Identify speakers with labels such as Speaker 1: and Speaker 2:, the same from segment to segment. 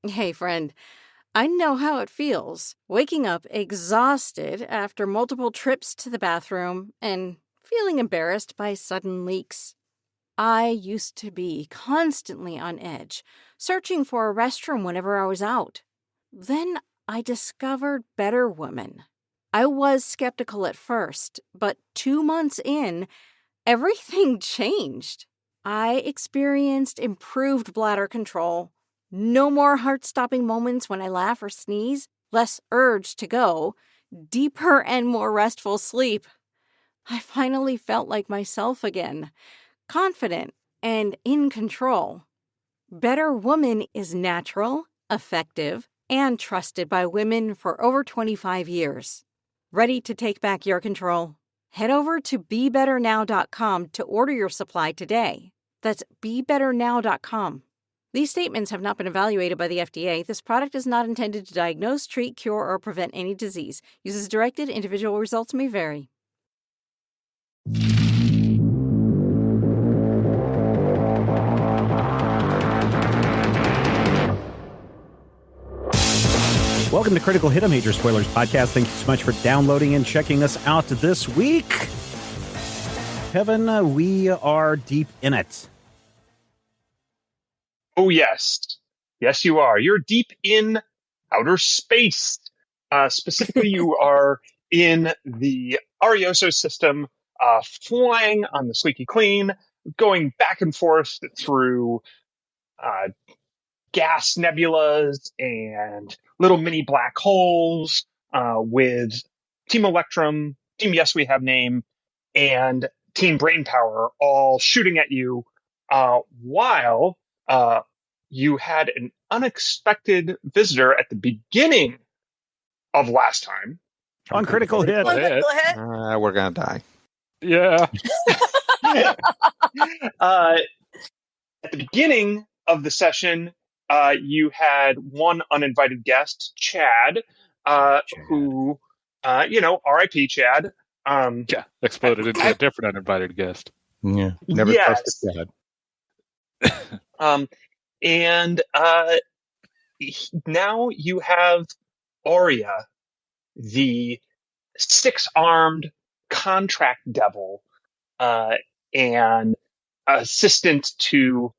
Speaker 1: Hey, friend, I know how it feels, waking up exhausted after multiple trips to the bathroom and feeling embarrassed by sudden leaks. I used to be constantly on edge, searching for a restroom whenever I was out. Then I discovered Better Woman. I was skeptical at first, but 2 months in, everything changed. I experienced improved bladder control, no more heart-stopping moments when I laugh or sneeze, less urge to go, deeper and more restful sleep. I finally felt like myself again, confident and in control. Better Woman is natural, effective, and trusted by women for over 25 years. Ready to take back your control? Head over to BeBetterNow.com to order your supply today. That's BeBetterNow.com. These statements have not been evaluated by the FDA. This product is not intended to diagnose, treat, cure, or prevent any disease. Uses directed, individual results may vary.
Speaker 2: Welcome to Critical Hit, a Major Spoilers podcast. Thank you so much for downloading and checking us out this week. Kevin, we are deep in it.
Speaker 3: Oh, yes. Yes, you are. You're deep in outer space. Specifically, you are in the Arioso system, flying on the Squeaky Clean, going back and forth through gas nebulas and little mini black holes with Team Electrum, Team Yes We Have Name, and Team Brainpower all shooting at you while you had an unexpected visitor at the beginning of last time.
Speaker 2: On Critical Hit.
Speaker 4: We're going to die.
Speaker 5: Yeah.
Speaker 3: At the beginning of the session, you had one uninvited guest, Chad, who, R.I.P. Chad.
Speaker 5: Exploded into a different uninvited guest.
Speaker 4: Yeah, never trusted Chad.
Speaker 3: And now you have Aurea, the six-armed contract devil, and assistant to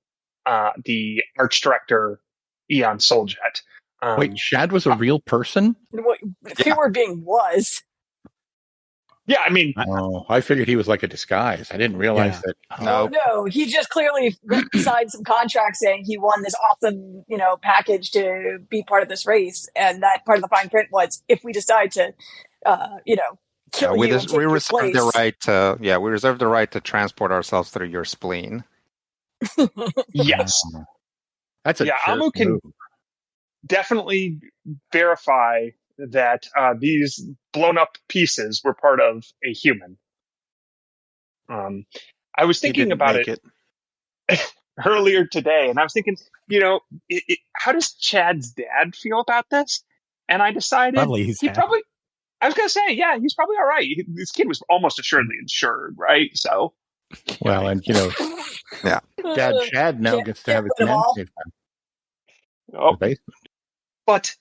Speaker 3: the arch director Eon Soljet.
Speaker 4: Wait, Chad was a real person?
Speaker 6: Keyword being was.
Speaker 3: Yeah, I mean...
Speaker 4: I figured he was like a disguise. I didn't realize that.
Speaker 6: No, he just clearly signed some contract saying he won this awesome, package to be part of this race. And that part of the fine print was, if we decide to, kill
Speaker 4: we
Speaker 6: you and take your
Speaker 4: reserve
Speaker 6: place.
Speaker 4: the right to, we reserve the right to transport ourselves through your spleen.
Speaker 3: Yes.
Speaker 4: That's a
Speaker 3: Amu can
Speaker 4: move.
Speaker 3: definitely verify that these blown up pieces were part of a human. I was thinking about it earlier today, and I was thinking, how does Chad's dad feel about this? And I decided I was going to say, yeah, he's probably all right. This kid was almost assuredly insured, right? So,
Speaker 4: well, and Dad Chad now gets to have his man cave back.
Speaker 3: Oh, but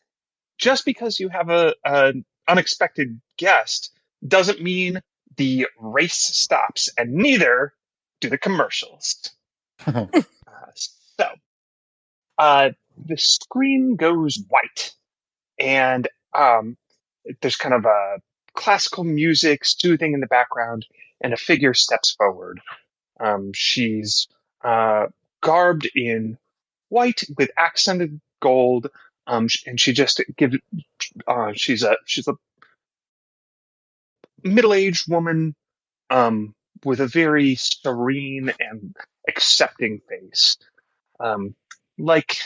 Speaker 3: just because you have an unexpected guest doesn't mean the race stops, and neither do the commercials. The screen goes white, and there's kind of a classical music soothing in the background, and a figure steps forward. She's garbed in white with accented gold, and she just gives. She's a middle-aged woman with a very serene and accepting face, like,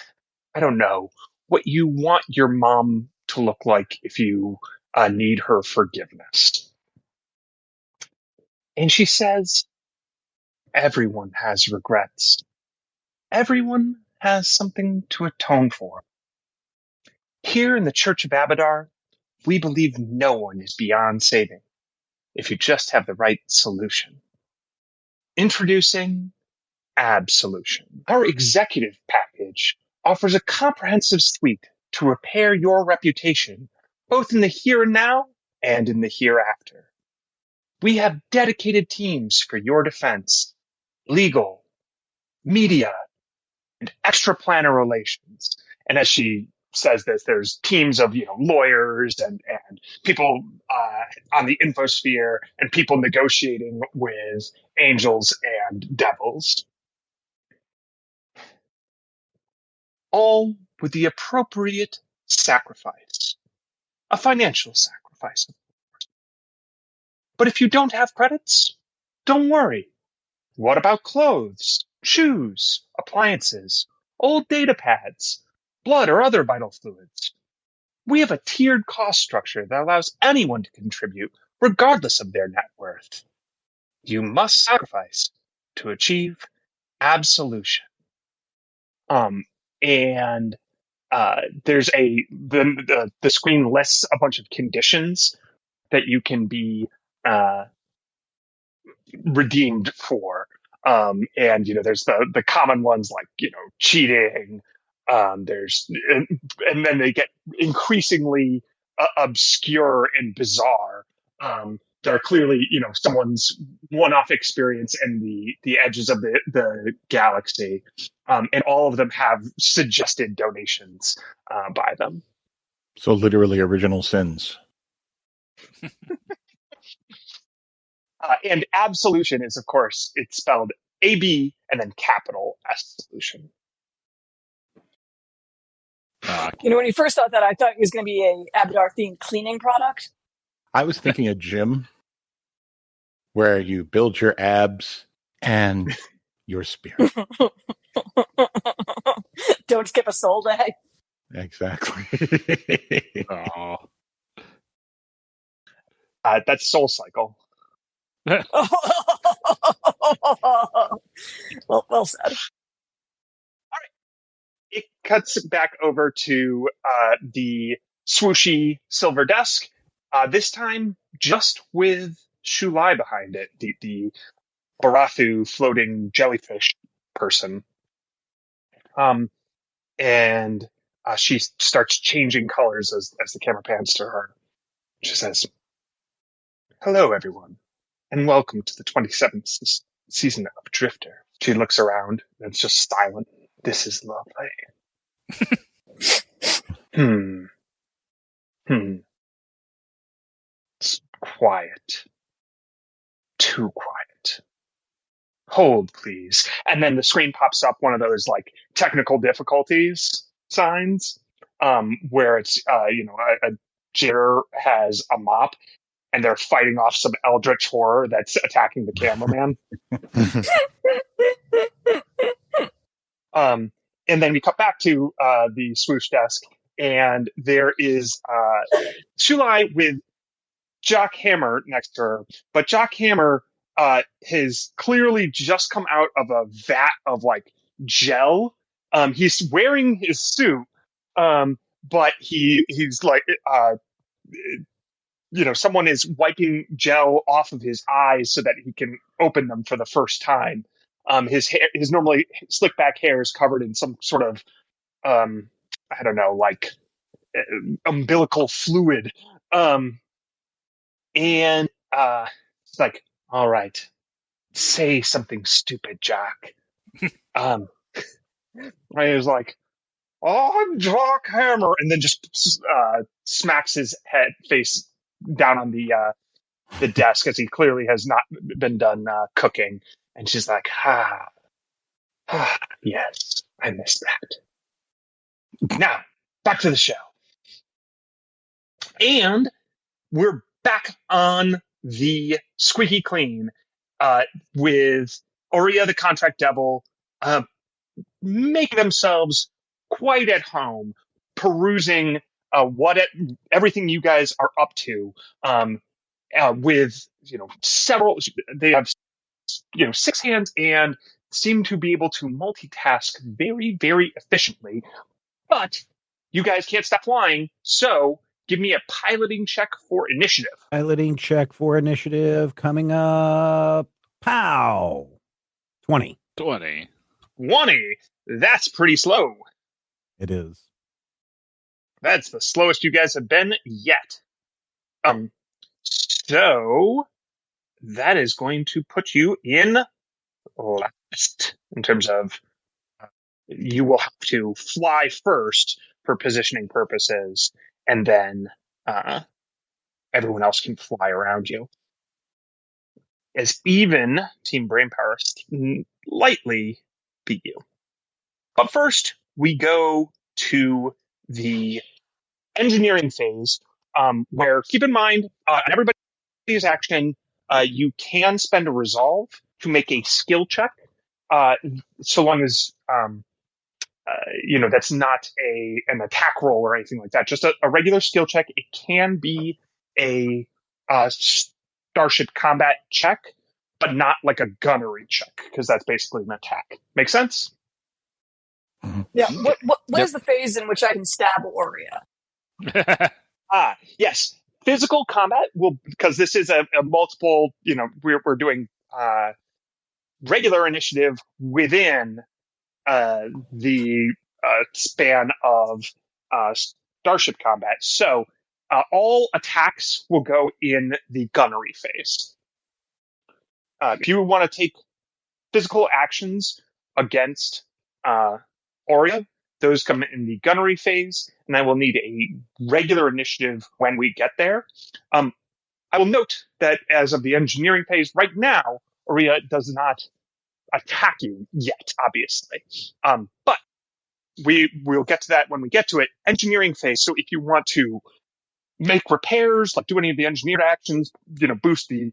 Speaker 3: I don't know, what you want your mom to look like if you need her forgiveness. And she says, everyone has regrets. Everyone has something to atone for. Here in the Church of Abadar, we believe no one is beyond saving if you just have the right solution. Introducing Absolution, our executive package offers a comprehensive suite to repair your reputation, both in the here and now and in the hereafter. We have dedicated teams for your defense, legal, media, and extra planner relations. And as she says this, there's teams of lawyers and people on the infosphere and people negotiating with angels and devils. All with the appropriate sacrifice. A financial sacrifice, of course. But if you don't have credits, don't worry. What about clothes, shoes, appliances, old data pads, blood or other vital fluids? We have a tiered cost structure that allows anyone to contribute, regardless of their net worth. You must sacrifice to achieve absolution. And there's the screen lists a bunch of conditions that you can be redeemed for. And there's the common ones like cheating. There's and then they get increasingly obscure and bizarre. They're clearly someone's one-off experience in the edges of the galaxy, and all of them have suggested donations by them.
Speaker 4: So literally original sins.
Speaker 3: And absolution is, of course, it's spelled AB and then capital S solution.
Speaker 6: When you first thought that, I thought it was going to be a Abadar-themed cleaning product.
Speaker 4: I was thinking a gym where you build your abs and your spirit.
Speaker 6: Don't skip a soul day.
Speaker 4: Exactly.
Speaker 5: Oh.
Speaker 3: That's Soul Cycle.
Speaker 6: well said.
Speaker 3: It cuts back over to the swooshy silver desk, this time just with Shulai behind it, the Barathu floating jellyfish person. And she starts changing colors as the camera pans to her. She says, "Hello, everyone, and welcome to the 27th season of Drifter." She looks around, and it's just silent. This is lovely. It's quiet. Too quiet. Hold, please. And then the screen pops up one of those like technical difficulties signs, where it's a janitor has a mop and they're fighting off some eldritch horror that's attacking the cameraman. And then we cut back to the swoosh desk, and there is Shulai with Jock Hammer next to her. But Jock Hammer has clearly just come out of a vat of like gel. He's wearing his suit, but he's like, someone is wiping gel off of his eyes so that he can open them for the first time. His hair, his normally slick back hair is covered in some sort of, I don't know, like umbilical fluid. And it's like, all right, say something stupid, Jack. I was like, I'm Jock Hammer, and then just smacks his face down on the desk as he clearly has not been done cooking. And she's like, yes, I missed that. Now, back to the show. And we're back on the squeaky clean with Aurea, the contract devil, making themselves quite at home, perusing everything you guys are up to, with several. They have 6 hands and seem to be able to multitask very, very efficiently. But you guys can't stop flying, so give me a piloting check for initiative.
Speaker 2: Piloting check for initiative coming up. Pow! 20.
Speaker 5: 20.
Speaker 3: 20. That's pretty slow.
Speaker 2: It is.
Speaker 3: That's the slowest you guys have been yet. So that is going to put you in last in terms of you will have to fly first for positioning purposes, and then everyone else can fly around you. As even Team Brainpower slightly beat you. But first, we go to the engineering phase, where, keep in mind, everybody's action, you can spend a resolve to make a skill check, so long as that's not an attack roll or anything like that. Just a regular skill check. It can be a starship combat check, but not like a gunnery check, because that's basically an attack. Make sense?
Speaker 6: Yeah. What is the phase in which I can stab Aurea?
Speaker 3: Yes. Physical combat will, because this is a multiple, we're doing regular initiative within the span of starship combat. So all attacks will go in the gunnery phase. If you want to take physical actions against Aurea, those come in the gunnery phase, and I will need a regular initiative when we get there. I will note that as of the engineering phase, right now, Aurea does not attack you yet, obviously. But we'll get to that when we get to it. Engineering phase. So if you want to make repairs, like do any of the engineered actions, boost the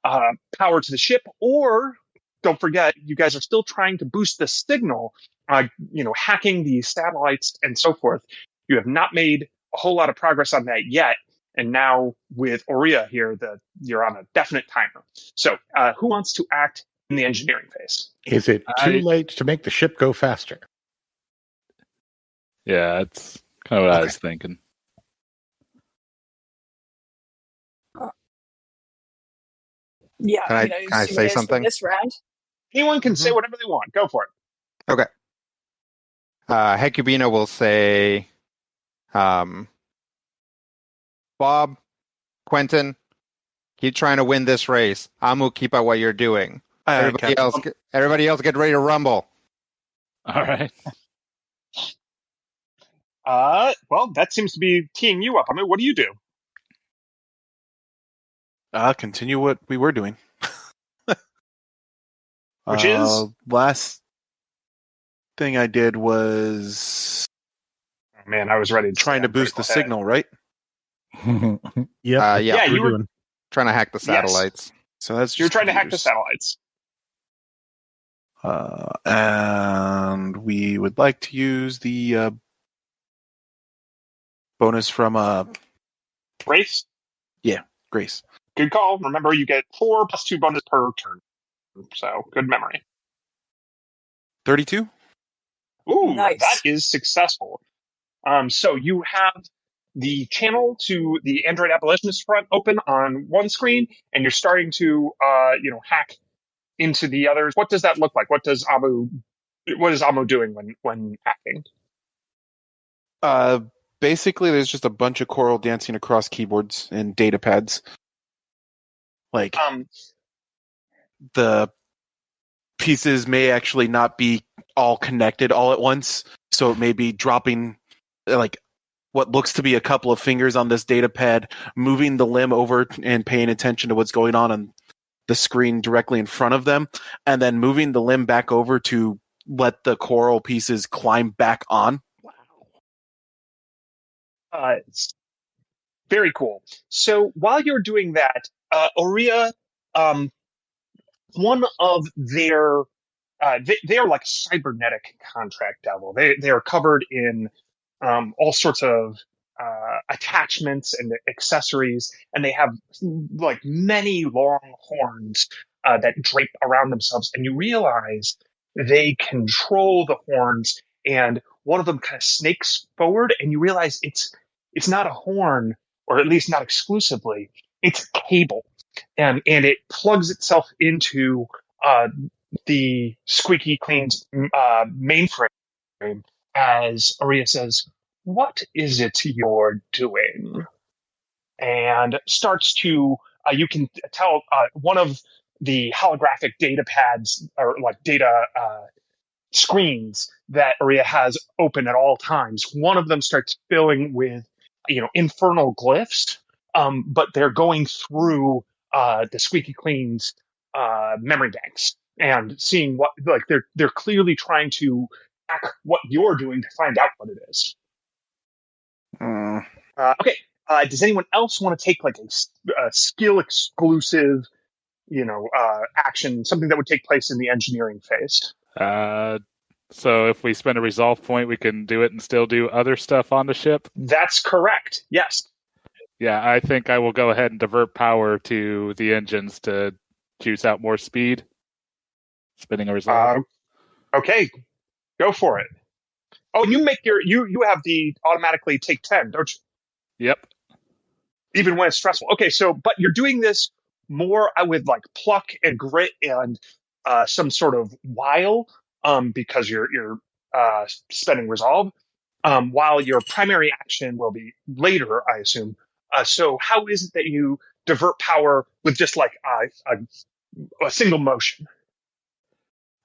Speaker 3: power to the ship, or don't forget, you guys are still trying to boost the signal, hacking the satellites and so forth. You have not made a whole lot of progress on that yet. And now with Aurea here, you're on a definite timer. So who wants to act in the engineering phase?
Speaker 4: Is it too late to make the ship go faster?
Speaker 5: Yeah, that's kind of what I was thinking.
Speaker 6: Yeah.
Speaker 7: Can I say something?
Speaker 6: This round.
Speaker 3: Anyone can say whatever they want. Go for it.
Speaker 7: Okay. Hecubino will say, Bob, Quentin, keep trying to win this race. Amu, keep out what you're doing. Everybody else, get ready to rumble.
Speaker 5: All right.
Speaker 3: Well, that seems to be teeing you up. I mean, what do you do?
Speaker 8: Continue what we were doing.
Speaker 3: Which is?
Speaker 8: Last thing I did was...
Speaker 3: Oh, man, I was ready to
Speaker 8: trying to boost the signal, right?
Speaker 2: Yeah,
Speaker 7: you were trying to hack the satellites.
Speaker 3: Yes.
Speaker 8: So that's
Speaker 3: You're trying to hack the satellites.
Speaker 8: And we would like to use the bonus from
Speaker 3: Grace?
Speaker 8: Yeah, Grace.
Speaker 3: Good call. Remember, you get 4 + 2 bonus per turn. So, good memory.
Speaker 8: 32?
Speaker 3: Ooh,
Speaker 6: nice.
Speaker 3: That is successful. So you have the channel to the Android abolitionist front open on one screen, and you're starting to, hack into the others. What does that look like? What is Amu doing when hacking?
Speaker 8: Basically, there's just a bunch of coral dancing across keyboards and data pads. Like, the pieces may actually not be all connected all at once, so it may be dropping, like, what looks to be a couple of fingers on this data pad, moving the limb over and paying attention to what's going on the screen directly in front of them, and then moving the limb back over to let the coral pieces climb back on.
Speaker 3: It's very cool. So while you're doing that, Aurea, one of their, they are like cybernetic contract devil. They are covered in all sorts of attachments and accessories, and they have like many long horns that drape around themselves, and you realize they control the horns, and one of them kind of snakes forward, and you realize it's not a horn, or at least not exclusively. It's a cable, and it plugs itself into the squeaky clean mainframe as Aria says, "What is it you're doing?" And starts to, you can tell one of the holographic data pads or like data screens that Aria has open at all times. One of them starts filling with, infernal glyphs, but they're going through the Squeaky Clean's memory banks and seeing what, like, they're clearly trying to hack what you're doing to find out what it is. Okay. Does anyone else want to take like a skill exclusive, action, something that would take place in the engineering phase?
Speaker 5: So if we spend a resolve point, we can do it and still do other stuff on the ship?
Speaker 3: That's correct. Yes.
Speaker 5: Yeah, I think I will go ahead and divert power to the engines to juice out more speed. Spending a resolve.
Speaker 3: Okay. Go for it. Oh, you make you have the automatically take 10, don't you?
Speaker 5: Yep.
Speaker 3: Even when it's stressful. Okay, but you're doing this more with like pluck and grit and some sort of wile, because you're spending resolve, while your primary action will be later, I assume. So how is it that you divert power with just like a single motion?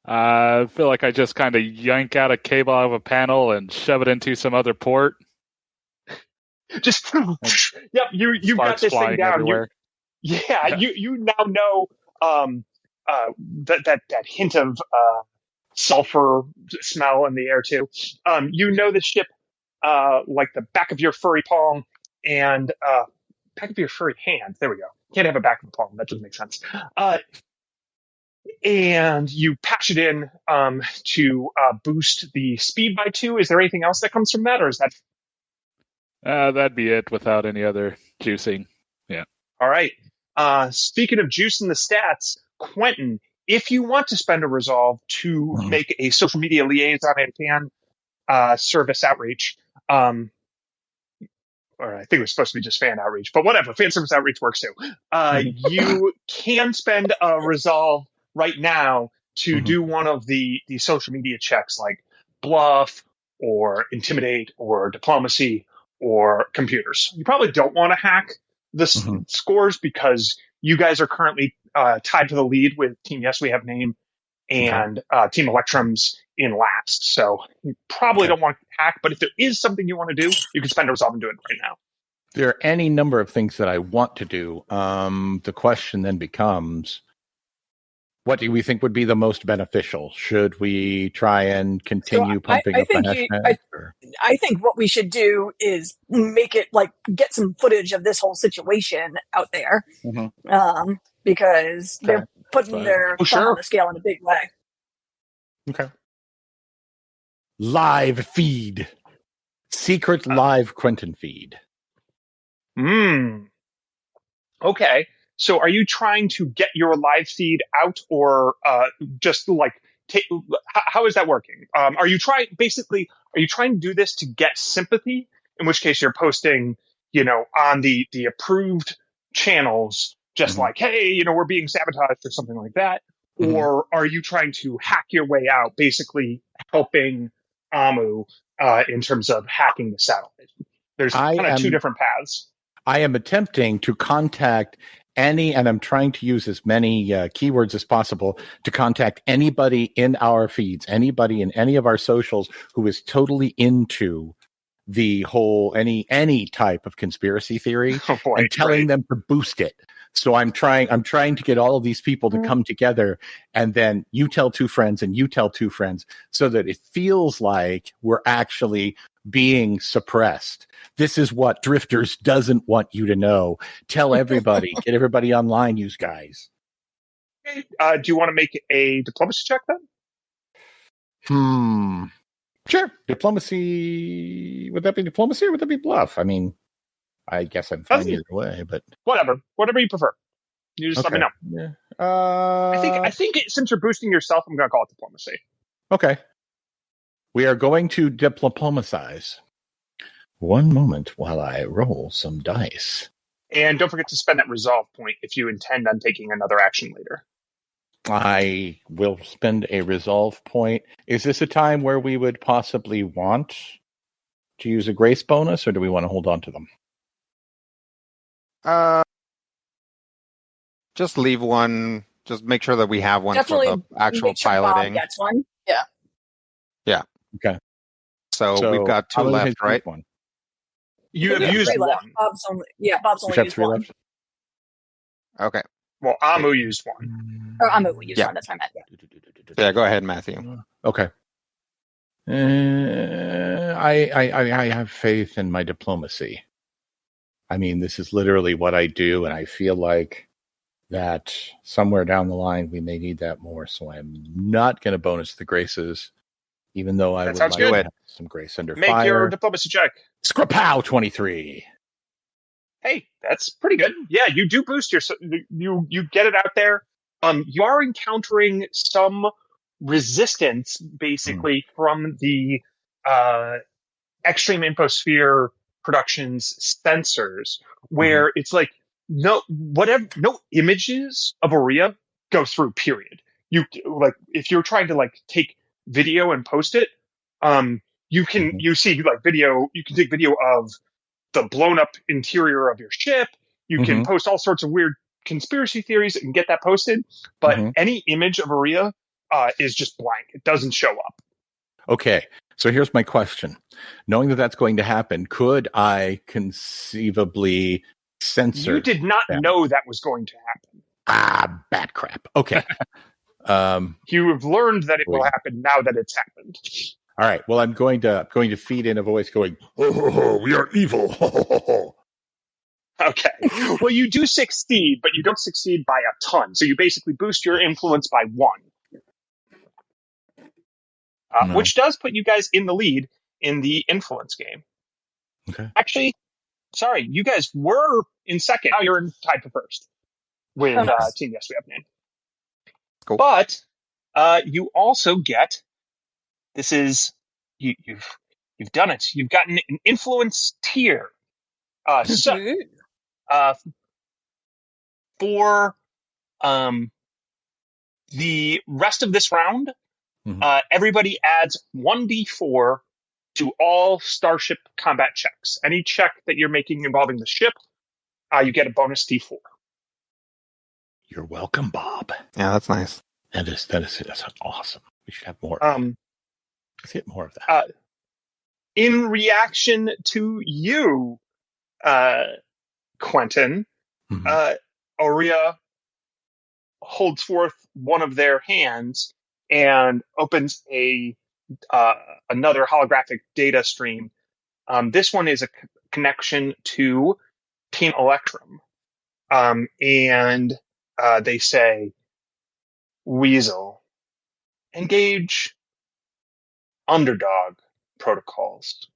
Speaker 5: I feel like I just kind of yank out a cable out of a panel and shove it into some other port.
Speaker 3: Just yep, you got this thing down. You now know that hint of sulfur smell in the air too. You know the ship like the back of your furry palm and back of your furry hand. There we go. Can't have a back of the palm. That doesn't make sense. And you patch it in to boost the speed by 2. Is there anything else that comes from that, or is that?
Speaker 5: That'd be it without any other juicing. Yeah.
Speaker 3: All right. Speaking of juicing the stats, Quentin, if you want to spend a resolve to make a social media liaison and fan service outreach, or I think it was supposed to be just fan outreach, but whatever, fan service outreach works too. You can spend a resolve right now to do one of the social media checks like bluff or intimidate or diplomacy or computers. You probably don't want to hack the scores because you guys are currently tied to the lead with Team Yes We Have Name and Team Electrum's in last. So you probably don't want to hack, but if there is something you want to do, you can spend a resolve and do it right now.
Speaker 4: There are any number of things that I want to do. The question then becomes, what do we think would be the most beneficial? Should we try and continue pumping up the hashtag?
Speaker 6: I think what we should do is make it like get some footage of this whole situation out there, because they're putting their thumb on the scale in a big way.
Speaker 4: Okay. Live feed. Secret live Quentin feed.
Speaker 3: Okay. So are you trying to get your live feed out or just like how is that working? Are you trying to do this to get sympathy? In which case you're posting, on the approved channels, just like, hey, we're being sabotaged or something like that. Or are you trying to hack your way out, basically helping Amu in terms of hacking the satellite? There's kind of two different paths.
Speaker 4: I am attempting to contact and I'm trying to use as many keywords as possible to contact anybody in our feeds, anybody in any of our socials who is totally into the whole any type of conspiracy theory and telling them to boost it. So I'm trying to get all of these people to come together, and then you tell 2 friends and you tell 2 friends so that it feels like we're actually being suppressed. This is what Drifters doesn't want you to know. Tell everybody. Get everybody online, you guys.
Speaker 3: Okay. Do you want to make a diplomacy check then?
Speaker 4: Sure. Diplomacy. Would that be diplomacy or would that be bluff? I mean, I guess I'm fine either way, but
Speaker 3: whatever you prefer. You just let me know.
Speaker 4: Yeah.
Speaker 3: I think since you're boosting yourself, I'm going to call it diplomacy.
Speaker 4: Okay. We are going to diplomacize. One moment while I roll some dice.
Speaker 3: And don't forget to spend that resolve point if you intend on taking another action later.
Speaker 4: I will spend a resolve point. Is this a time where we would possibly want to use a grace bonus, or do we want to hold on to them?
Speaker 7: Just leave one. Just make sure that we have one
Speaker 6: Definitely
Speaker 7: for the actual
Speaker 6: make sure
Speaker 7: piloting.
Speaker 6: Bob gets one. Yeah.
Speaker 7: Yeah.
Speaker 4: Okay.
Speaker 7: So we've got 2 left, right?
Speaker 4: One.
Speaker 3: You
Speaker 6: We
Speaker 3: have used
Speaker 6: 3 left.
Speaker 3: one.
Speaker 6: Bob's only
Speaker 4: We
Speaker 6: used
Speaker 4: have 3
Speaker 6: one.
Speaker 4: left.
Speaker 7: Okay.
Speaker 3: Well, Amu used one.
Speaker 6: Or Amu used
Speaker 7: Yeah.
Speaker 6: one. That's what I meant. Yeah.
Speaker 7: Yeah, go ahead, Matthew.
Speaker 4: Okay. I have faith in my diplomacy. I mean, this is literally what I do, and I feel like that somewhere down the line we may need that more. So I'm not going to bonus the graces, even though I
Speaker 3: That
Speaker 4: would
Speaker 3: sounds
Speaker 4: like
Speaker 3: good.
Speaker 4: to have some grace under
Speaker 3: Make
Speaker 4: fire.
Speaker 3: your diplomacy check.
Speaker 4: Scrapow 23.
Speaker 3: Hey, that's pretty good. Yeah, you do boost your you get it out there. You are encountering some resistance, basically, from the Extreme Infosphere Productions sensors, where it's like no images of Aria go through. Period. You like if you're trying to like take video and post it, you can you see like video. You can take video of the blown up interior of your ship. You can post all sorts of weird conspiracy theories and get that posted. But any image of Aria is just blank. It doesn't show up.
Speaker 4: Okay. So here's my question. Knowing that that's going to happen, could I conceivably censor?
Speaker 3: You did not know that was going to happen.
Speaker 4: Bad crap. Okay.
Speaker 3: You have learned that it will happen now that it's happened.
Speaker 4: All right. Well, I'm going to feed in a voice going, "Oh, we are evil."
Speaker 3: Okay. Well, you do succeed, but you don't succeed by a ton. So you basically boost your influence by 1. Which does put you guys in the lead in the influence game.
Speaker 4: Okay.
Speaker 3: Actually, sorry, you guys were in second. Now you're tied for first with Team Yes We Have Name.
Speaker 7: Cool.
Speaker 3: But you also get you've done it. You've gotten an influence tier. For the rest of this round, everybody adds 1d4 to all starship combat checks. Any check that you're making involving the ship, you get a bonus d4.
Speaker 4: You're welcome, Bob.
Speaker 7: Yeah, that's nice.
Speaker 4: That's awesome. We should have more. Let's get more of that.
Speaker 3: In reaction to you, Quentin, Aurea holds forth one of their hands and opens another holographic data stream. This one is a connection to Team Electrum. And they say, Weasel, engage underdog protocols.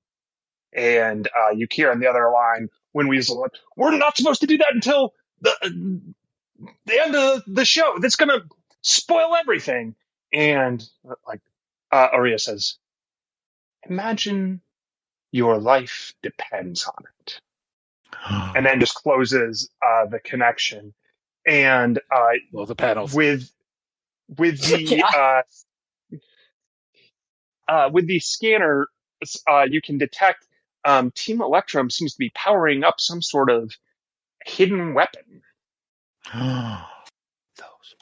Speaker 3: And you hear on the other line, when Weasel, we're not supposed to do that until the end of the show. That's going to spoil everything. And Aurea says, imagine your life depends on it. And then just closes the connection. And
Speaker 5: the panels
Speaker 3: with the with the scanner, you can detect Team Electrum seems to be powering up some sort of hidden weapon.
Speaker 4: Those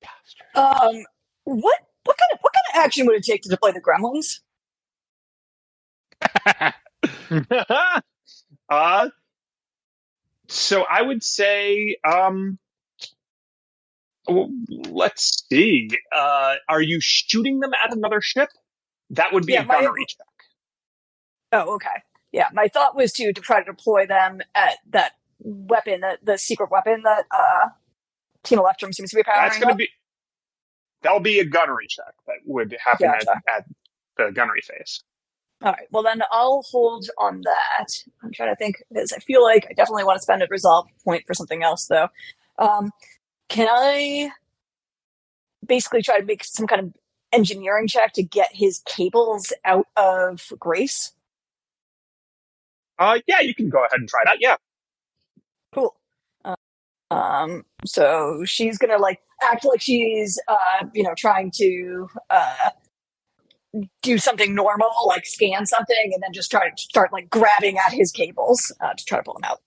Speaker 4: bastards.
Speaker 6: What kind of action would it take to deploy the gremlins?
Speaker 3: So I would say, let's see. Are you shooting them at another ship? That would be a gunnery check.
Speaker 6: Oh, okay. Yeah, my thought was to try to deploy them at that weapon, the secret weapon that Team Electrum seems to be powering up.
Speaker 3: That'll be a gunnery check that would happen at the gunnery phase.
Speaker 6: All right. Well, then I'll hold on that. I'm trying to think because I feel like I definitely want to spend a resolve point for something else, though. Can I basically try to make some kind of engineering check to get his cables out of Grace?
Speaker 3: Yeah, you can go ahead and try that. Yeah.
Speaker 6: Cool. So she's gonna act like she's, trying to do something normal, like scan something, and then just try to start like grabbing at his cables to try to pull them out.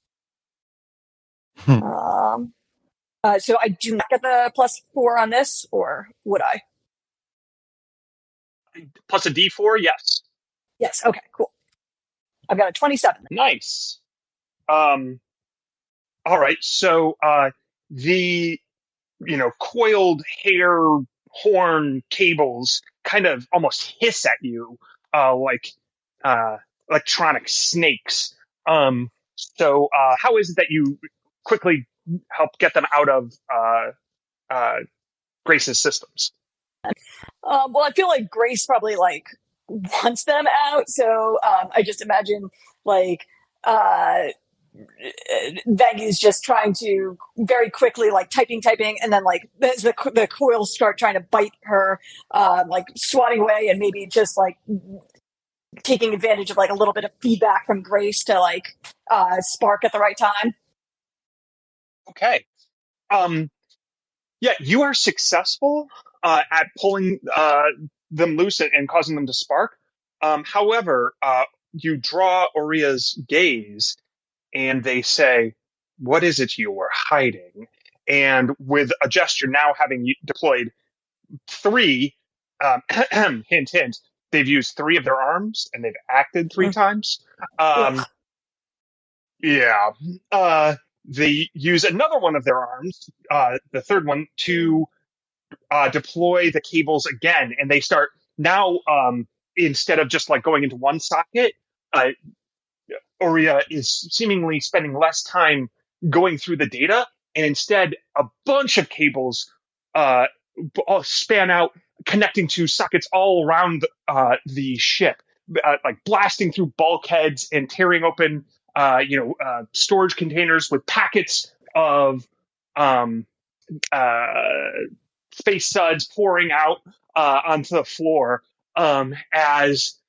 Speaker 6: So I do not get the +4 on this, or would I?
Speaker 3: Plus a D4, yes.
Speaker 6: Yes. Okay. Cool. I've got a 27.
Speaker 3: Nice. All right. So the coiled hair horn cables kind of almost hiss at you like electronic snakes. So how is it that you quickly help get them out of Grace's systems?
Speaker 6: Well, I feel like Grace probably like wants them out, so I just imagine like Veggie's just trying to very quickly like typing, and then like as the coils start trying to bite her, like swatting away, and maybe just like taking advantage of like a little bit of feedback from Grace to like spark at the right time.
Speaker 3: Okay. Yeah, you are successful at pulling them loose and causing them to spark. However, you draw Oria's gaze, and they say, "What is it you were hiding?" And with a gesture, now having deployed 3, hint, hint, they've used 3 of their arms, and they've acted 3 times. Yeah. They use another one of their arms, the third one, to deploy the cables again, and they start now. Instead of just like going into one socket, Oria is seemingly spending less time going through the data, and instead a bunch of cables all span out, connecting to sockets all around the ship, like blasting through bulkheads and tearing open storage containers with packets of space suds pouring out onto the floor as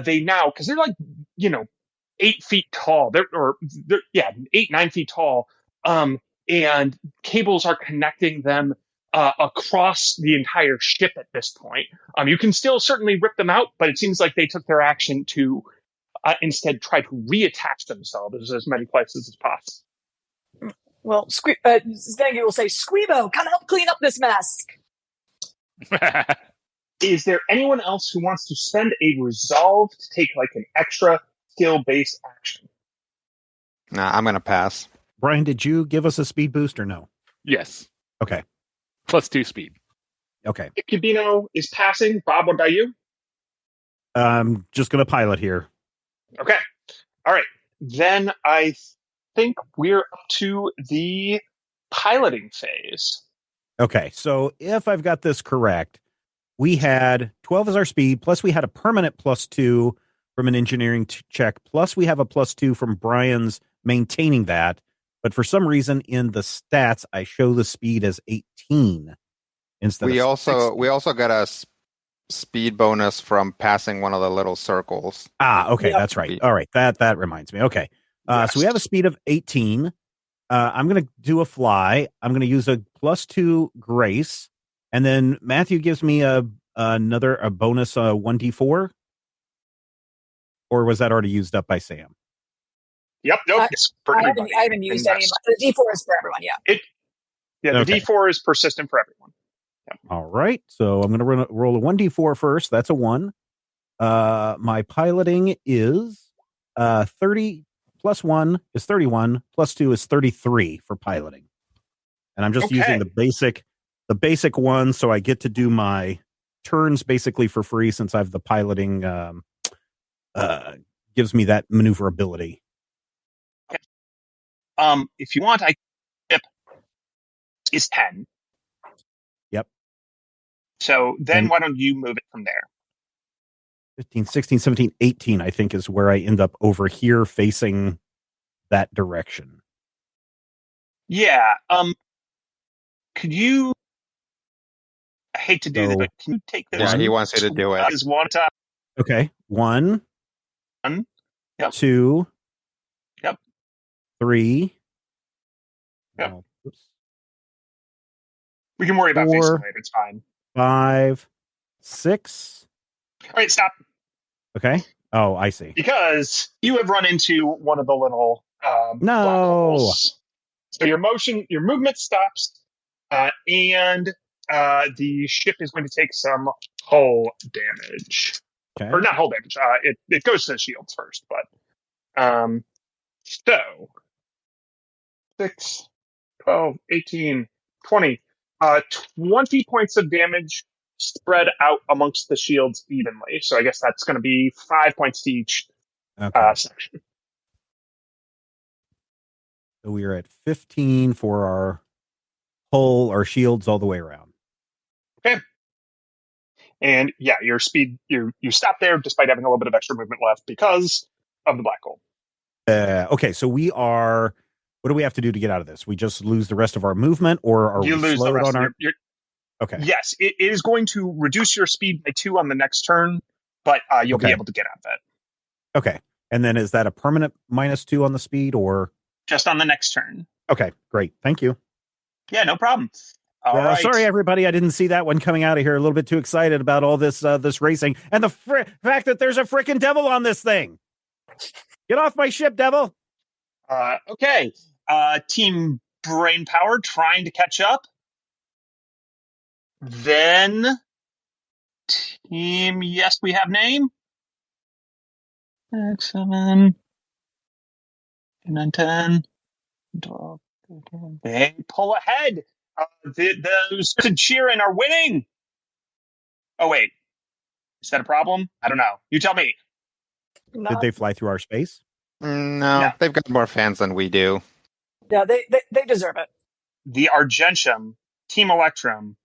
Speaker 3: they now, because they're like 8 feet tall, they're 8-9 feet tall, and cables are connecting them across the entire ship at this point. You can still certainly rip them out, but it seems like they took their action to instead try to reattach themselves as many places as possible.
Speaker 6: Well, Veggie will say, "Squeebo, come help clean up this mess."
Speaker 3: Is there anyone else who wants to spend a resolve to take like an extra skill-based action?
Speaker 7: Nah, I'm going to pass.
Speaker 2: Brian, did you give us a speed boost or no?
Speaker 5: Yes.
Speaker 2: Okay.
Speaker 5: +2 speed.
Speaker 2: Okay.
Speaker 3: Cabino is passing. Bob, what about you?
Speaker 2: I'm just going to pilot here.
Speaker 3: Okay. All right. Then I think we're up to the piloting phase.
Speaker 2: Okay. So if I've got this correct, we had 12 as our speed, plus we had a permanent +2 from an engineering check, plus we have a +2 from Brian's maintaining that. But for some reason in the stats, I show the speed as 18 instead
Speaker 7: We
Speaker 2: of
Speaker 7: also
Speaker 2: 16.
Speaker 7: we also got a speed bonus from passing one of the little circles.
Speaker 2: Okay, that's right. All right, that reminds me. Okay, so we have a speed of 18. I'm going to do a fly. I'm going to use a +2 grace, and then Matthew gives me another bonus 1d4. Or was that already used up by Sam?
Speaker 3: Yep. Nope.
Speaker 6: I haven't used any. The D4 is for everyone. Yeah.
Speaker 3: The D4 is persistent for everyone. Yep.
Speaker 2: All right. So I'm going to roll a 1d4 first. That's a 1. My piloting is 30 plus 1 is 31 plus 2 is 33 for piloting. And I'm just using the basic one, so I get to do my turns basically for free since I've the piloting gives me that maneuverability.
Speaker 3: Okay. If you want, I is 10.
Speaker 2: Yep.
Speaker 3: So then why don't you move it from there?
Speaker 2: 15, 16, 17, 18, I think is where I end up over here facing that direction.
Speaker 3: Yeah. Could you, I hate to do this, but can you take this?
Speaker 7: Yeah, he wants you to do it.
Speaker 3: Is one time.
Speaker 2: Okay. 1.
Speaker 3: Yep.
Speaker 2: 2.
Speaker 3: Yep.
Speaker 2: 3.
Speaker 3: Yep.
Speaker 2: Oh, oops.
Speaker 3: We can worry about facing
Speaker 2: 4,
Speaker 3: later. It's fine.
Speaker 2: 5, 6.
Speaker 3: All right, stop.
Speaker 2: Okay. Oh, I see.
Speaker 3: Because you have run into one of the little black
Speaker 2: No.
Speaker 3: holes. So your movement stops, and the ship is going to take some hull damage.
Speaker 2: Okay.
Speaker 3: Or not hull damage. It goes to the shields first, but so 6, 12, 18, 20. 20 points of damage spread out amongst the shields evenly. So I guess that's going to be 5 points to each section.
Speaker 2: So we are at 15 for our hull, our shields all the way around.
Speaker 3: Okay. And yeah, your speed, you stop there despite having a little bit of extra movement left because of the black hole.
Speaker 2: Okay, so we are. What do we have to do to get out of this? We just lose the rest of our movement, or are
Speaker 3: you
Speaker 2: we
Speaker 3: lose the
Speaker 2: slowed
Speaker 3: rest
Speaker 2: on
Speaker 3: of
Speaker 2: our?
Speaker 3: Okay. Yes, it is going to reduce your speed by 2 on the next turn, but you'll be able to get out of it.
Speaker 2: Okay, and then is that a permanent -2 on the speed, or
Speaker 3: just on the next turn?
Speaker 2: Okay, great. Thank you.
Speaker 3: Yeah, no problem. All right.
Speaker 2: Sorry, everybody. I didn't see that one coming out of here. A little bit too excited about all this this racing and the fact that there's a freaking devil on this thing. Get off my ship, devil.
Speaker 3: Okay. Team Brain Power trying to catch up. Then Team Yes, we have name. 6, 7, 9, 10, 12, 13. They pull ahead. Those Sheeran are winning. Oh, wait. Is that a problem? I don't know. You tell me.
Speaker 2: Did they fly through our space?
Speaker 7: No, they've got more fans than we do.
Speaker 6: Yeah, they deserve it.
Speaker 3: The Argentum, Team Electrum,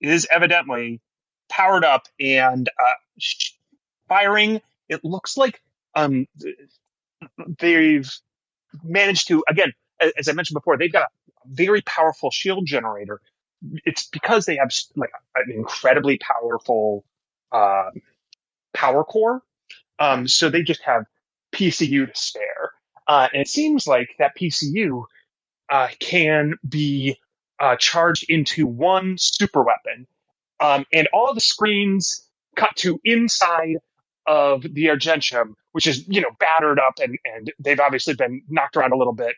Speaker 3: is evidently powered up and firing. It looks like they've managed to, again, as I mentioned before, they've got a very powerful shield generator. It's because they have like an incredibly powerful power core. So they just have PCU to spare. And it seems like that PCU can be charged into one super weapon. And all the screens cut to inside of the Argentum, which is, battered up and they've obviously been knocked around a little bit.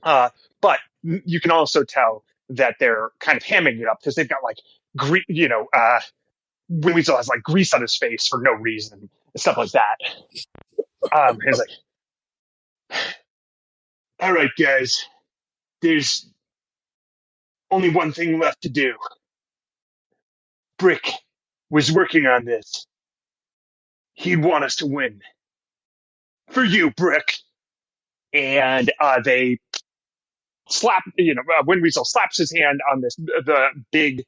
Speaker 3: But you can also tell that they're kind of hamming it up because they've got like, Wind Weasel has like grease on his face for no reason and stuff like that. He's like, all right, guys, there's only one thing left to do. Brick was working on this. He'd want us to win. For you, Brick. And they slap, Wind Weasel slaps his hand on the big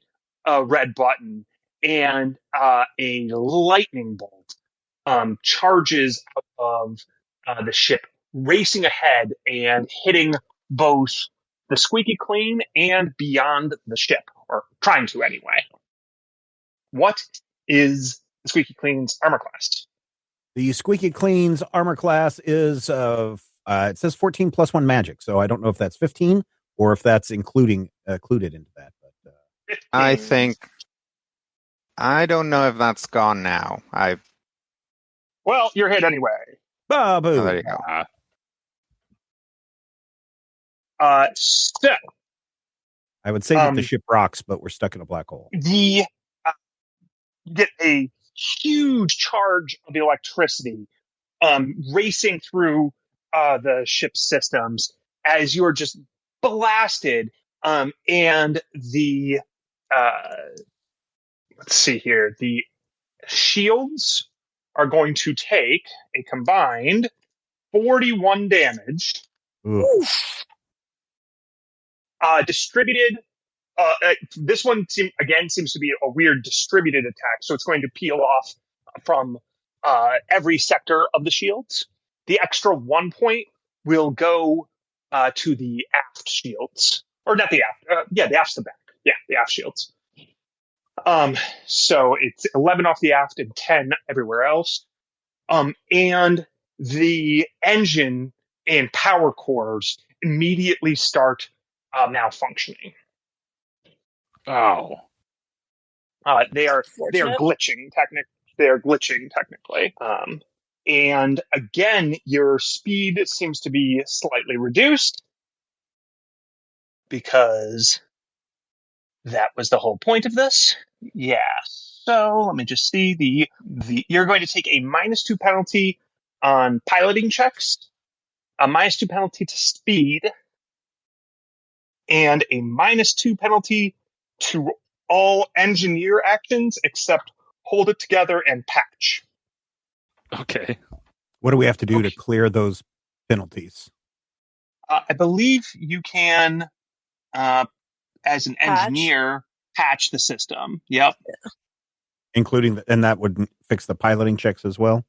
Speaker 3: red button, and a lightning bolt charges out of the ship, racing ahead and hitting both the Squeaky Clean and beyond the ship, or trying to anyway. What is the Squeaky Clean's armor class?
Speaker 2: The Squeaky Clean's armor class is it says 14 plus 1 magic, so I don't know if that's 15 or if that's included into that. But
Speaker 7: I don't know if that's gone now.
Speaker 3: Well, you're hit anyway.
Speaker 2: Babu.
Speaker 7: Oh, there you go.
Speaker 3: So
Speaker 2: I would say that the ship rocks, but we're stuck in a black hole.
Speaker 3: You get a huge charge of electricity racing through the ship's systems as you're just blasted. And the let's see here, the shields are going to take a combined 41 damage. Distributed. This one seems to be a weird distributed attack, so it's going to peel off from every sector of the shields. The extra 1 point will go to the aft shields, or not the aft. The aft's the back. Yeah, the aft shields. So it's 11 off the aft and 10 everywhere else. And the engine and power cores immediately start malfunctioning.
Speaker 5: Oh.
Speaker 3: They are
Speaker 6: Fortunate.
Speaker 3: glitching technically. And again, your speed seems to be slightly reduced because that was the whole point of this. Yeah. So let me just see the you're going to take a -2 penalty on piloting checks, a -2 penalty to speed, and a -2 penalty to all engineer actions except hold it together and patch.
Speaker 5: Okay.
Speaker 2: What do we have to do to
Speaker 3: Okay.
Speaker 2: clear those penalties?
Speaker 3: I believe you can, as an engineer, patch the system. Yep.
Speaker 2: Including, and that would fix the piloting checks as well?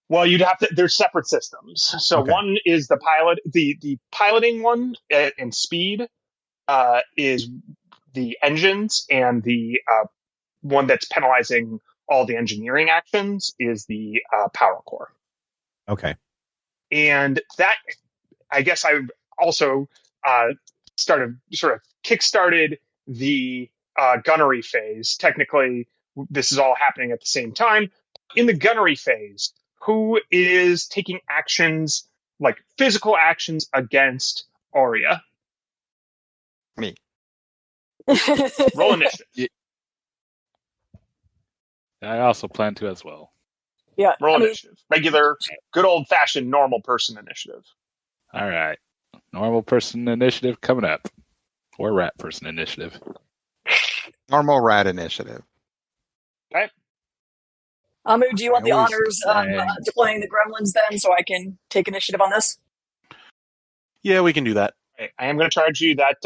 Speaker 3: Well, you'd have to. There's separate systems. So
Speaker 2: Okay.
Speaker 3: one is the pilot. The piloting one and speed is the engines, and the one that's penalizing all the engineering actions is the power core.
Speaker 2: Okay.
Speaker 3: And that, I guess, I also kickstarted the gunnery phase. Technically, this is all happening at the same time. In the gunnery phase, who is taking actions, like physical actions, against Aria?
Speaker 7: Me.
Speaker 3: Roll initiative.
Speaker 5: Yeah. I also plan to as well.
Speaker 6: Yeah.
Speaker 3: Roll
Speaker 6: I mean,
Speaker 3: initiative. Regular, good old-fashioned normal person initiative.
Speaker 5: All right. Normal person initiative coming up. Or rat person initiative.
Speaker 7: Normal rat initiative.
Speaker 3: Okay.
Speaker 6: Amu, do you want the
Speaker 5: I always
Speaker 6: honors of
Speaker 5: think-
Speaker 6: deploying the gremlins then, so I can take initiative on this?
Speaker 8: Yeah, we can do that.
Speaker 3: Okay. I am going to charge you that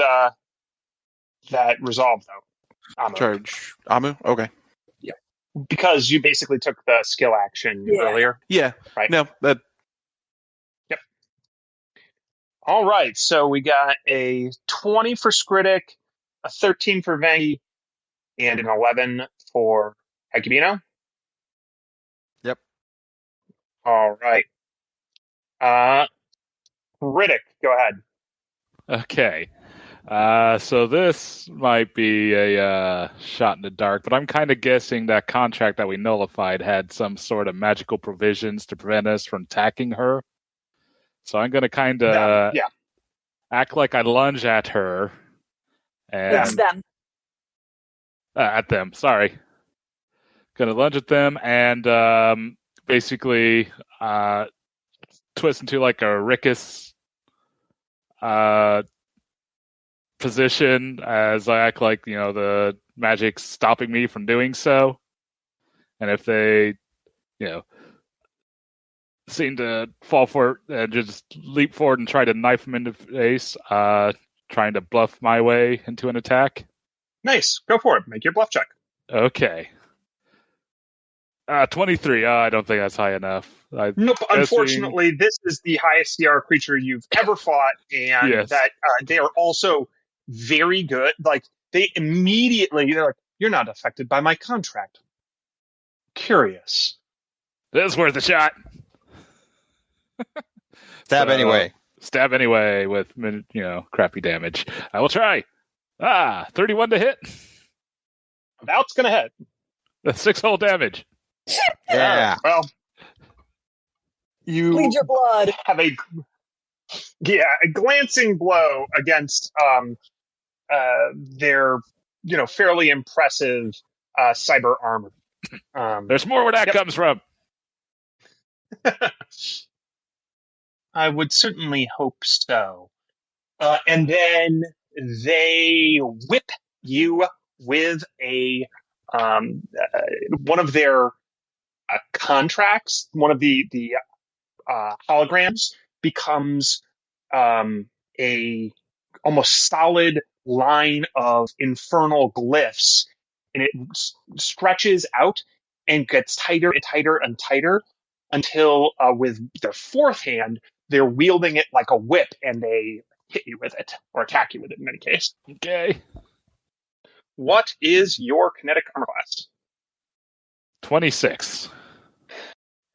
Speaker 3: that resolve though. Amu.
Speaker 8: Charge Amu. Okay.
Speaker 3: Because you basically took the skill action earlier.
Speaker 8: Yeah.
Speaker 3: Right.
Speaker 8: No, that
Speaker 3: All right. So we got a 20 for Skritic, a 13 for Vangi, and an 11 for Hekibino.
Speaker 7: Yep.
Speaker 3: All right. Riddick, go ahead.
Speaker 5: Okay. So this might be a shot in the dark, but I'm kind of guessing that contract that we nullified had some sort of magical provisions to prevent us from attacking her. So I'm going to kind of
Speaker 3: Yeah.
Speaker 5: act like I lunge at her. And
Speaker 6: It's them.
Speaker 5: at them, sorry. Going to lunge at them and basically twist into like a rickus position as I act like, the magic's stopping me from doing so. And if they, seem to fall for it and just leap forward and try to knife him in the face, trying to bluff my way into an attack.
Speaker 3: Nice. Go for it. Make your bluff check.
Speaker 5: Okay. 23. I don't think that's high enough.
Speaker 3: Nope. Unfortunately, this is the highest CR creature you've ever fought, and
Speaker 5: Yes.
Speaker 3: that they are also very good. Like, they're like, you're not affected by my contract. Curious.
Speaker 5: This is worth a shot.
Speaker 7: Stab anyway.
Speaker 5: Stab anyway with, crappy damage. I will try. 31 to hit.
Speaker 3: About's going to hit.
Speaker 5: That's 6 whole damage.
Speaker 7: Yeah.
Speaker 3: Well, you
Speaker 6: Bleed your blood.
Speaker 3: have a glancing blow against their fairly impressive cyber armor.
Speaker 5: There's more where that comes from.
Speaker 3: I would certainly hope so. And then they whip you with a one of their contracts. One of the holograms becomes a almost solid line of infernal glyphs, and it stretches out and gets tighter and tighter and tighter until with their fourth hand, they're wielding it like a whip and they hit you with it, or attack you with it in any case.
Speaker 5: Okay.
Speaker 3: What is your kinetic armor class?
Speaker 5: 26.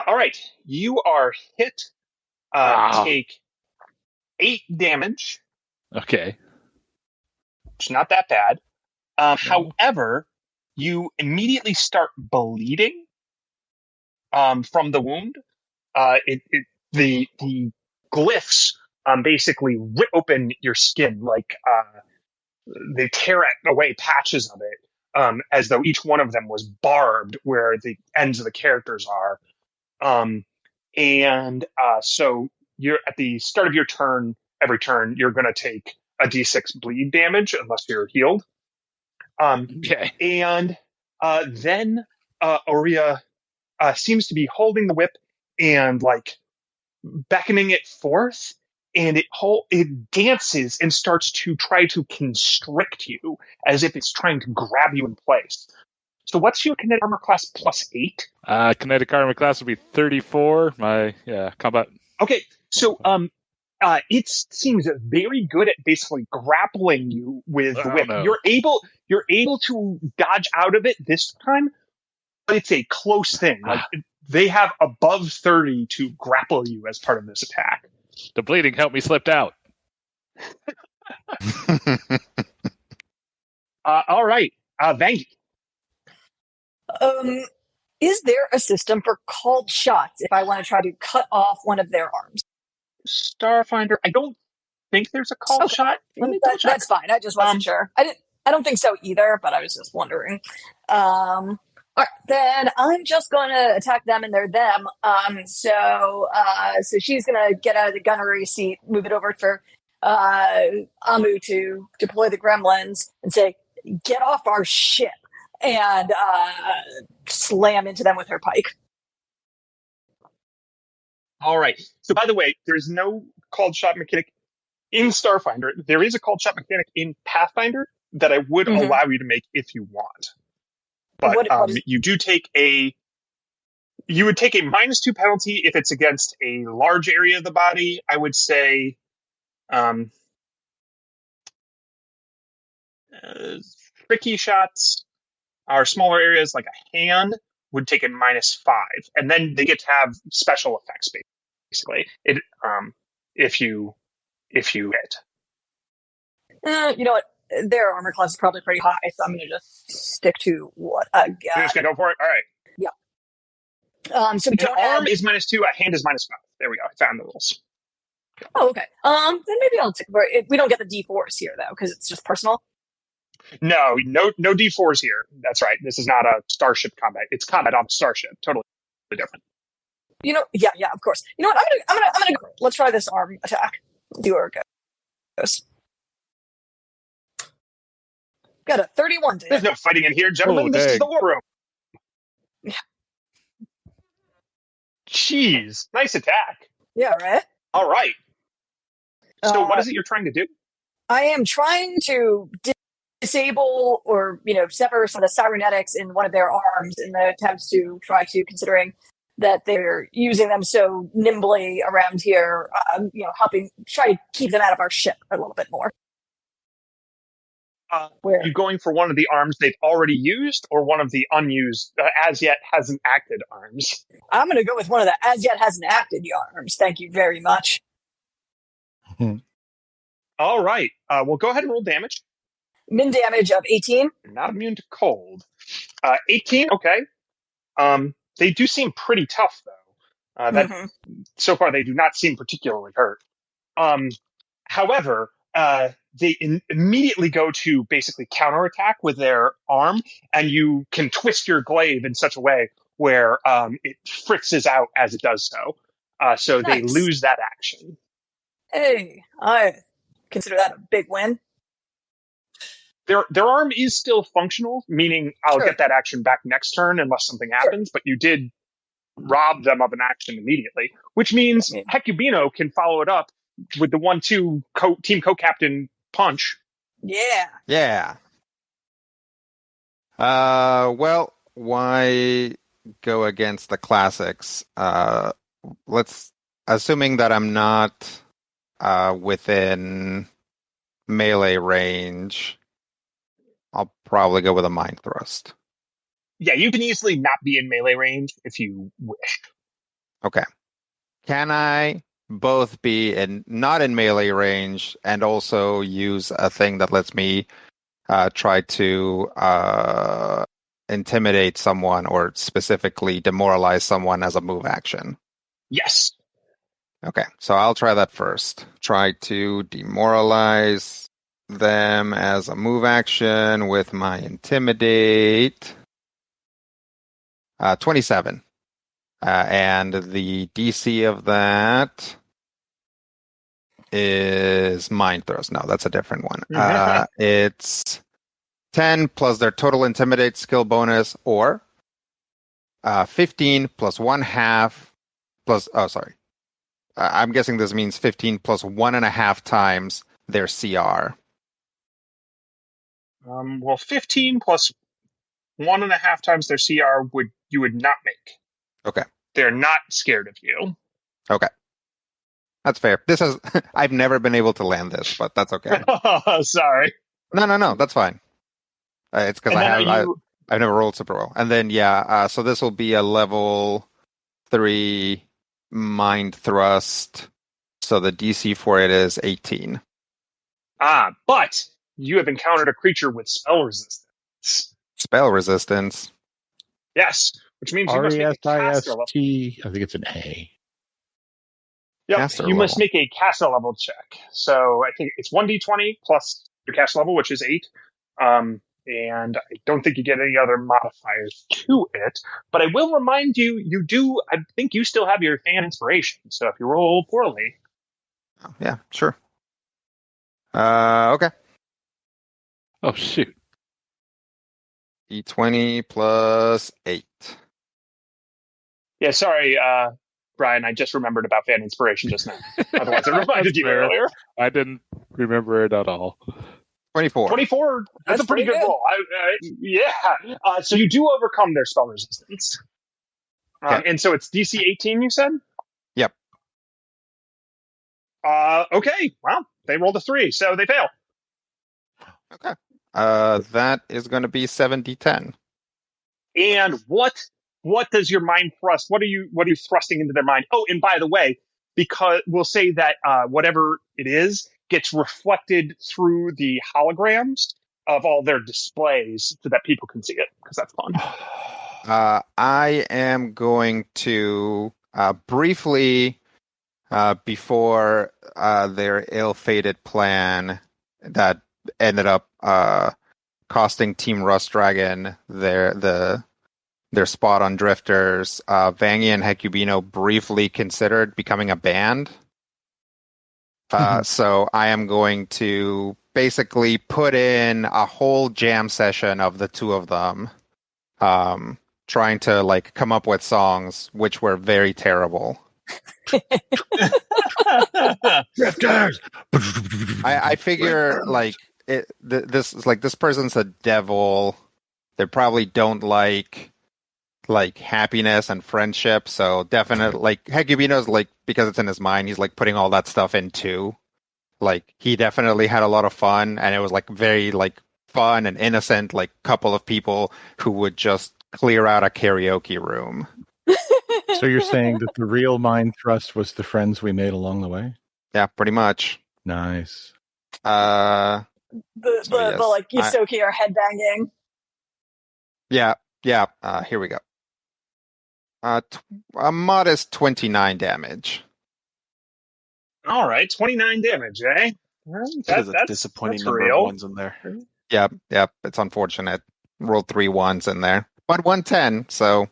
Speaker 3: All right. You are hit. Take 8 damage,
Speaker 5: Okay.
Speaker 3: which is not that bad. However, you immediately start bleeding from the wound. The glyphs basically rip open your skin, like they tear away patches of it, as though each one of them was barbed where the ends of the characters are. So you're at the start of your turn. Every turn, you're going to take a d6 bleed damage unless you're healed.
Speaker 5: Okay.
Speaker 3: And then Aurea seems to be holding the whip and like beckoning it forth, and it dances and starts to try to constrict you as if it's trying to grab you in place. So what's your kinetic armor class +8?
Speaker 5: Kinetic armor class would be 34. My combat.
Speaker 3: Okay, so it seems very good at basically grappling you with the whip.
Speaker 5: No.
Speaker 3: You're able to dodge out of it this time, but it's a close thing. Like they have above 30 to grapple you as part of this attack.
Speaker 5: The bleeding helped me slip out.
Speaker 3: All right, Vangie.
Speaker 6: Is there a system for called shots if I want to try to cut off one of their arms?
Speaker 3: Starfinder, I don't think there's a call shot. Let me double check.
Speaker 6: That's fine. I just wasn't sure. I don't think so either, but I was just wondering. All right, then I'm just going to attack them and they're them. So she's going to get out of the gunnery seat, move it over for Amu to deploy the gremlins and say, "Get off our ship," and slam into them with her pike.
Speaker 3: All right. So, by the way, there's no called shot mechanic in Starfinder. There is a called shot mechanic in Pathfinder that I would allow you to make if you want. But you do take you would take a -2 penalty if it's against a large area of the body. I would say tricky shots are smaller areas like a hand would take a -5, and then they get to have special effects basically. If you hit.
Speaker 6: You know what? Their armor class is probably pretty high, so I'm going to just stick to what I got.
Speaker 3: You're just going to go for it? All right.
Speaker 6: Yeah. So we don't
Speaker 3: arm is -2, a hand is -5. There we go. I found the rules.
Speaker 6: Oh, okay. Then maybe I'll take it. We don't get the D4s here, though, because it's just personal.
Speaker 3: No D4s here. That's right. This is not a starship combat. It's combat on a starship. Totally different.
Speaker 6: You know, yeah, of course. You know what? I'm gonna go. Let's try this arm attack. Do where it goes. Got a 31.
Speaker 3: There's no fighting in here, gentlemen. This is the war room.
Speaker 6: Yeah.
Speaker 3: Jeez, nice attack.
Speaker 6: Yeah, right.
Speaker 3: All right. So, what is it you're trying to do?
Speaker 6: I am trying to disable or sever some of the cybernetics in one of their arms in the attempts to try to, considering that they're using them so nimbly around here, helping try to keep them out of our ship a little bit more.
Speaker 3: Are you going for one of the arms they've already used, or one of the unused, as yet hasn't acted arms?
Speaker 6: I'm going to go with one of the as yet hasn't acted arms. Thank you very much.
Speaker 3: All right. Well, go ahead and roll damage.
Speaker 6: Min damage of 18.
Speaker 3: Not immune to cold. 18. Okay. They do seem pretty tough, though. So far, they do not seem particularly hurt. However, they immediately go to basically counterattack with their arm, and you can twist your glaive in such a way where it fritzes out as it does so. So nice. They lose that action.
Speaker 6: Hey, I consider that a big win.
Speaker 3: Their arm is still functional, meaning I'll get that action back next turn unless something happens, but you did rob them of an action immediately, which means Hecubino can follow it up with the 1-2 team co-captain punch.
Speaker 7: Yeah. Well, why go against the classics? Let's, assuming that I'm not within melee range, I'll probably go with a mind thrust.
Speaker 3: Yeah, you can easily not be in melee range if you wish.
Speaker 7: Okay. Can I both be not in melee range and also use a thing that lets me try to intimidate someone or specifically demoralize someone as a move action?
Speaker 3: Yes.
Speaker 7: Okay, so I'll try that first. Try to demoralize them as a move action with my intimidate. 27. And the DC of that is mind throws. No, that's a different one. It's 10 plus their total intimidate skill bonus, or 15 plus 1/2 plus. Oh, sorry. I'm guessing this means 15 plus 1.5 times their CR.
Speaker 3: Well, 15 plus 1.5 times their CR you would not make.
Speaker 7: Okay.
Speaker 3: They're not scared of you.
Speaker 7: Okay. That's fair. This is I've never been able to land this, but that's okay.
Speaker 3: Sorry.
Speaker 7: No, that's fine. It's because I've never rolled super well. And then so this will be a level 3 mind thrust. So the DC for it is 18.
Speaker 3: But you have encountered a creature with spell resistance.
Speaker 7: Spell resistance.
Speaker 3: Yes, which means you must make a caster level.
Speaker 4: I think it's an A.
Speaker 3: Yep,
Speaker 7: Caster
Speaker 3: you must
Speaker 7: level.
Speaker 3: make a caster level check. So I think it's 1d20 plus your caster level, which is 8. And I don't think you get any other modifiers to it. But I will remind you, I think you still have your fan inspiration. So if you roll poorly.
Speaker 7: Oh, yeah, sure. Okay.
Speaker 5: Oh, shoot.
Speaker 7: D20 plus 8.
Speaker 3: Yeah, sorry, Brian, I just remembered about fan inspiration just now. Otherwise, it reminded you
Speaker 5: Fair.
Speaker 3: earlier.
Speaker 5: I didn't remember it at all.
Speaker 7: 24.
Speaker 3: 24, that's a pretty good roll. So you do overcome their spell resistance. And so it's DC 18, you said?
Speaker 7: Yep.
Speaker 3: Okay, well, they rolled a 3, so they fail.
Speaker 7: Okay. That is going to be 7d10.
Speaker 3: And what does your mind thrust? What are you thrusting into their mind? Oh, and by the way, because we'll say that whatever it is gets reflected through the holograms of all their displays so that people can see it, because that's fun.
Speaker 7: I am going to briefly, before their ill-fated plan that ended up costing Team Rust Dragon their spot on Drifters, Vangi and Hecubino briefly considered becoming a band. So I am going to basically put in a whole jam session of the two of them, trying to come up with songs which were very terrible.
Speaker 4: Drifters!
Speaker 7: I figure this person's a devil. They probably don't like happiness and friendship, so definitely Hecubino's because it's in his mind, he's putting all that stuff in too. He definitely had a lot of fun, and it was very fun and innocent, couple of people who would just clear out a karaoke room.
Speaker 4: So you're saying that the real mind thrust was the friends we made along the way?
Speaker 7: Yeah, pretty much.
Speaker 4: Nice.
Speaker 6: The Yusoki are headbanging.
Speaker 7: Yeah. Here we go. A modest 29 damage.
Speaker 3: All right, 29 damage, eh?
Speaker 8: That is a disappointing number
Speaker 3: real.
Speaker 8: of ones in there.
Speaker 7: Yep. It's unfortunate. Rolled 3 1s in there, but 110. So,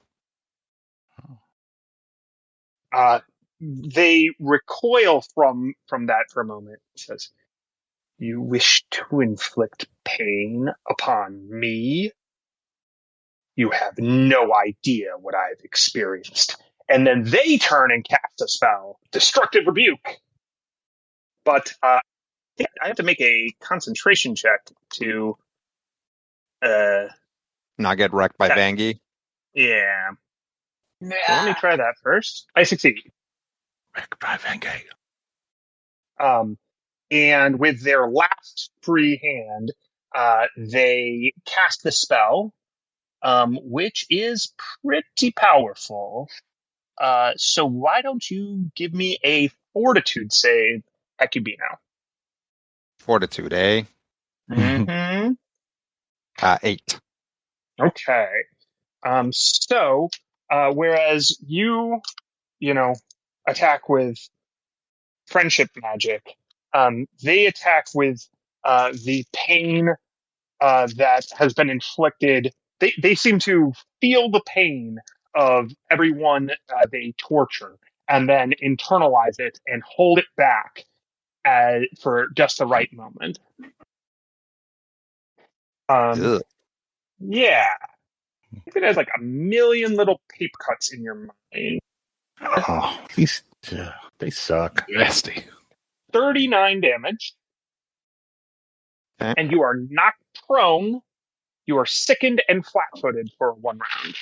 Speaker 3: they recoil from that for a moment. It says, "You wish to inflict pain upon me? You have no idea what I've experienced." And then they turn and cast a spell, Destructive Rebuke. But I think I have to make a concentration check to
Speaker 7: not get wrecked by Vangi.
Speaker 3: Yeah. So let me try that first. I succeed.
Speaker 4: Wrecked by Vangi.
Speaker 3: And with their last free hand, they cast the spell, which is pretty powerful. So why don't you give me a fortitude save, Hecubino?
Speaker 7: Fortitude, eh?
Speaker 3: Mm-hmm.
Speaker 7: 8.
Speaker 3: Okay. So, whereas you attack with friendship magic, they attack with the pain that has been inflicted. They seem to feel the pain of everyone they torture and then internalize it and hold it back for just the right moment.
Speaker 7: Ugh.
Speaker 3: Yeah. It has like a million little pape cuts in your mind.
Speaker 4: Oh, they suck.
Speaker 5: Nasty.
Speaker 3: 39 damage.
Speaker 7: Okay.
Speaker 3: And you are knocked prone. You are sickened and flat-footed for 1 round.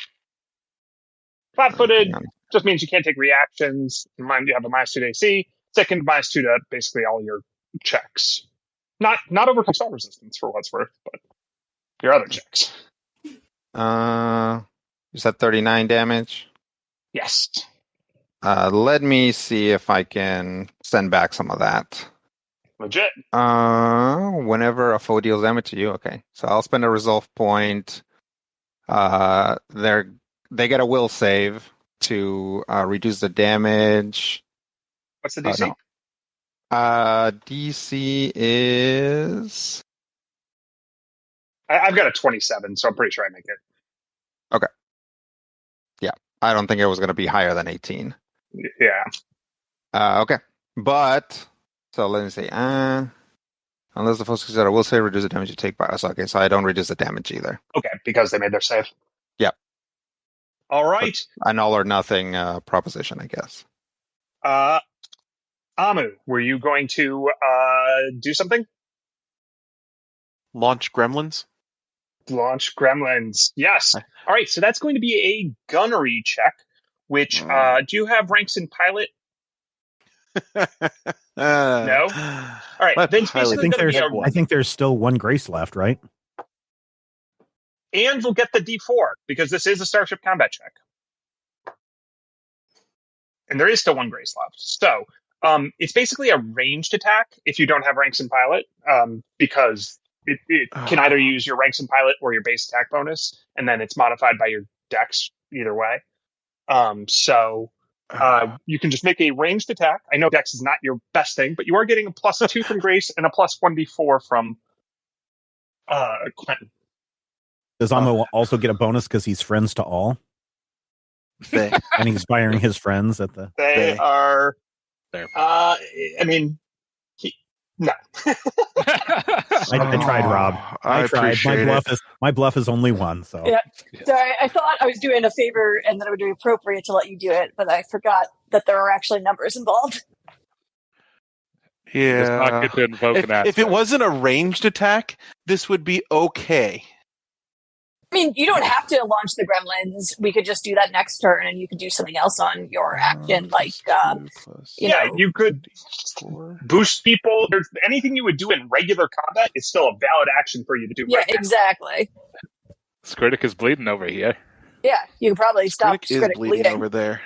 Speaker 3: Flat-footed
Speaker 7: Hang on.
Speaker 3: just means you can't take reactions. You have a -2 to AC. Sickened -2 to basically all your checks. Not over spell resistance for what's worth, but your other checks.
Speaker 7: You said 39 damage?
Speaker 3: Yes.
Speaker 7: Let me see if I can send back some of that.
Speaker 3: Legit.
Speaker 7: Whenever a foe deals damage to you, okay. So I'll spend a resolve point. They get a will save to reduce the damage.
Speaker 3: What's the DC?
Speaker 7: No. DC is...
Speaker 3: I've got a 27, so I'm pretty sure I make it.
Speaker 7: I don't think it was going to be higher than 18.
Speaker 3: Yeah.
Speaker 7: Okay. But, so let me see. Unless the foe succeeds at a will save, reduce the damage you take by us. Okay, so I don't reduce the damage either.
Speaker 3: Okay, because they made their save.
Speaker 7: Yep.
Speaker 3: All right.
Speaker 7: An all or nothing proposition, I guess.
Speaker 3: Amu, were you going to do something?
Speaker 8: Launch gremlins.
Speaker 3: Launch gremlins. Yes. All right, so that's going to be a gunnery check, which, do you have ranks in pilot? No? All right, then it's basically going to be
Speaker 2: I think there's still 1 grace left, right?
Speaker 3: and we'll get the D4, because this is a Starship combat check. And there is still 1 grace left. So, it's basically a ranged attack if you don't have ranks in pilot, because it can either use your ranks in pilot or your base attack bonus, and then it's modified by your dex either way. So you can just make a ranged attack. I know dex is not your best thing, but you are getting a +2 from Grace and a +1d4 from Quentin.
Speaker 2: Does Amo also get a bonus because he's friends to all? And he's firing his friends at the...
Speaker 3: They are...
Speaker 5: There.
Speaker 3: I mean... No.
Speaker 2: I tried, Rob. I tried. My bluff is only 1. So
Speaker 6: Yeah. Sorry, I thought I was doing a favor and that it would be appropriate to let you do it, but I forgot that there are actually numbers involved.
Speaker 8: Yeah.
Speaker 5: It's not good to invoke an
Speaker 8: If it wasn't a ranged attack, this would be okay.
Speaker 6: I mean, you don't have to launch the gremlins. We could just do that next turn, and you could do something else on your action, like,
Speaker 3: you could boost people. There's anything you would do in regular combat is still a valid action for you to do.
Speaker 6: Yeah,
Speaker 3: right now.
Speaker 6: exactly.
Speaker 5: Skritic is bleeding over here.
Speaker 6: Yeah, you could probably stop
Speaker 8: Skritic is
Speaker 6: Skritic
Speaker 8: bleeding over there.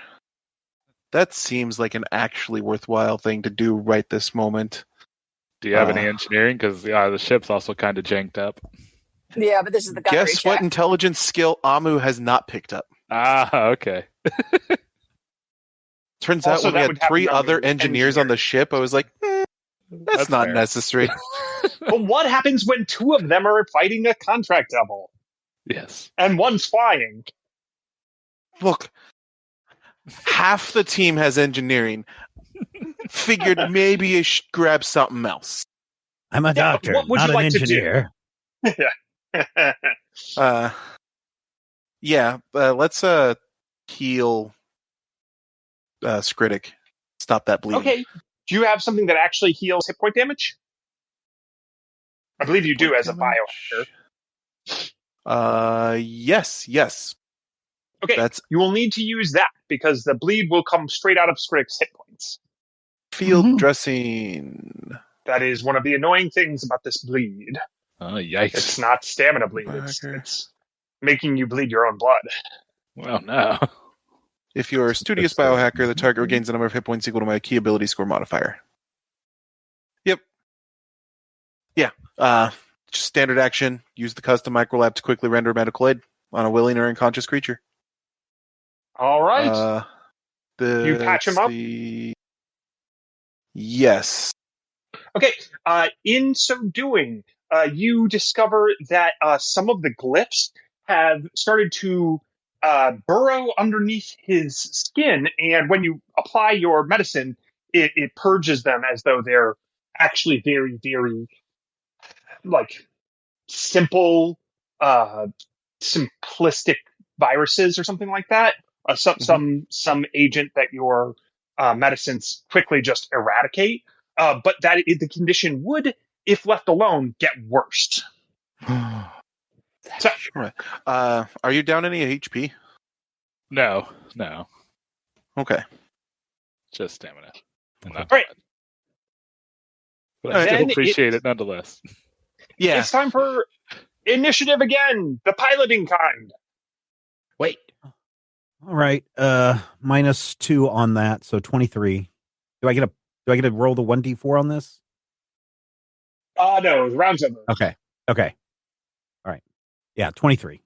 Speaker 8: That seems like an actually worthwhile thing to do right this moment.
Speaker 5: Do you have any engineering? Because the ship's also kind of janked up.
Speaker 6: Yeah, but this is the gunnery
Speaker 8: Guess what
Speaker 6: check.
Speaker 8: intelligence skill Amu has not picked up?
Speaker 5: Okay.
Speaker 8: Turns
Speaker 3: Also,
Speaker 8: out when
Speaker 3: that
Speaker 8: we
Speaker 3: would
Speaker 8: had 3
Speaker 3: happen on
Speaker 8: other
Speaker 3: the
Speaker 8: engineers on the ship, I was like, that's not
Speaker 5: fair.
Speaker 8: necessary.
Speaker 3: But what happens when 2 of them are fighting a contract devil
Speaker 5: Yes.
Speaker 3: and one's flying?
Speaker 8: Look, half the team has engineering. Figured maybe you should grab something else.
Speaker 2: I'm a doctor,
Speaker 3: what would
Speaker 2: not
Speaker 3: you
Speaker 2: an
Speaker 3: like to do?
Speaker 2: engineer.
Speaker 8: Let's heal Skritic. Stop that bleeding.
Speaker 3: Okay. Do you have something that actually heals hit point damage? I believe you do as a biohacker.
Speaker 8: Yes.
Speaker 3: Okay, you will need to use that because the bleed will come straight out of Skritic's hit points.
Speaker 8: Field dressing.
Speaker 3: That is one of the annoying things about this bleed.
Speaker 5: Oh, yikes.
Speaker 3: It's not stamina bleed. It's making you bleed your own blood.
Speaker 5: Well, no.
Speaker 8: If you're a studious biohacker, the target regains the number of hit points equal to my key ability score modifier. Yep. Yeah. standard action. Use the custom microlab to quickly render medical aid on a willing or unconscious creature.
Speaker 3: All right. You patch him up?
Speaker 8: Yes.
Speaker 3: Okay. In so doing, you discover that some of the glyphs have started to burrow underneath his skin, and when you apply your medicine, it purges them as though they're actually very, very like simple, simplistic viruses or something like that. Some agent that your medicines quickly just eradicate. But the condition would, if left alone, get worse. So,
Speaker 8: Sure. Are you down any HP?
Speaker 5: No.
Speaker 8: Okay.
Speaker 5: Just stamina.
Speaker 3: all right.
Speaker 5: But I
Speaker 3: Then
Speaker 5: still appreciate it nonetheless.
Speaker 8: Yeah.
Speaker 3: It's time for initiative again, the piloting kind.
Speaker 4: Wait.
Speaker 2: All right. -2 on that, so 23. Do I get to roll the 1d4 on this?
Speaker 3: No, rounds over.
Speaker 2: Okay. All right. Yeah, 23.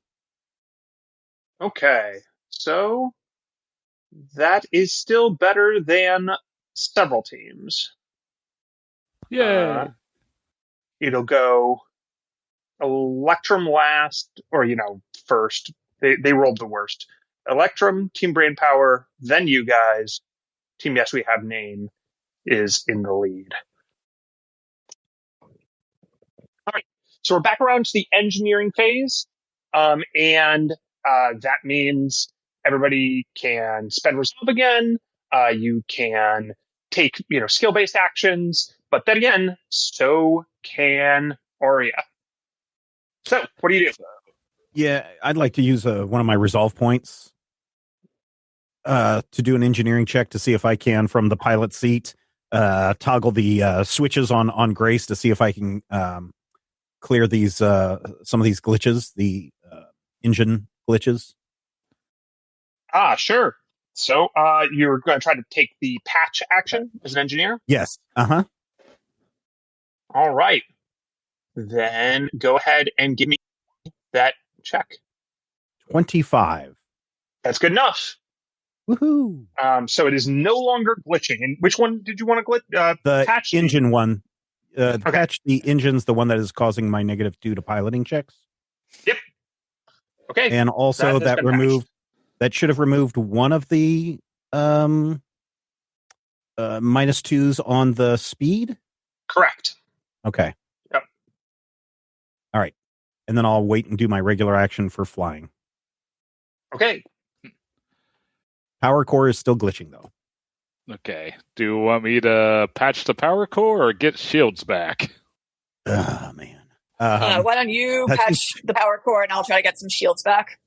Speaker 3: Okay, so that is still better than several teams.
Speaker 5: Yay.
Speaker 3: It'll go Electrum last, or first. They rolled the worst. Electrum, Team Brainpower, then you guys. Team Yes We Have Name is in the lead. All right, so we're back around to the engineering phase, and that means everybody can spend resolve again. You can take skill-based actions, but then again, so can Aurea. So, what do you do?
Speaker 2: Yeah, I'd like to use one of my resolve points to do an engineering check to see if I can, from the pilot seat, toggle the switches on Grace to see if I can clear these some of these glitches, the engine glitches.
Speaker 3: Sure. So, you're going to try to take the patch action as an engineer?
Speaker 2: Yes.
Speaker 3: All right. Then go ahead and give me that check.
Speaker 2: 25.
Speaker 3: That's good enough.
Speaker 2: Woohoo!
Speaker 3: So it is no longer glitching. And which one did you want to glitch?
Speaker 2: The
Speaker 3: patch
Speaker 2: engine one.
Speaker 3: Okay.
Speaker 2: Patch the engine's the one that is causing my -2 to piloting checks.
Speaker 3: Yep. Okay.
Speaker 2: And also
Speaker 3: That has been
Speaker 2: removed. That should have removed one of the -2s on the speed.
Speaker 3: Correct.
Speaker 2: Okay.
Speaker 3: Yep.
Speaker 2: All right. And then I'll wait and do my regular action for flying.
Speaker 3: Okay.
Speaker 2: Power core is still glitching, though.
Speaker 5: Okay. Do you want me to patch the power core or get shields back?
Speaker 2: Oh, man.
Speaker 6: Why don't you patch the power core and I'll try to get some shields back?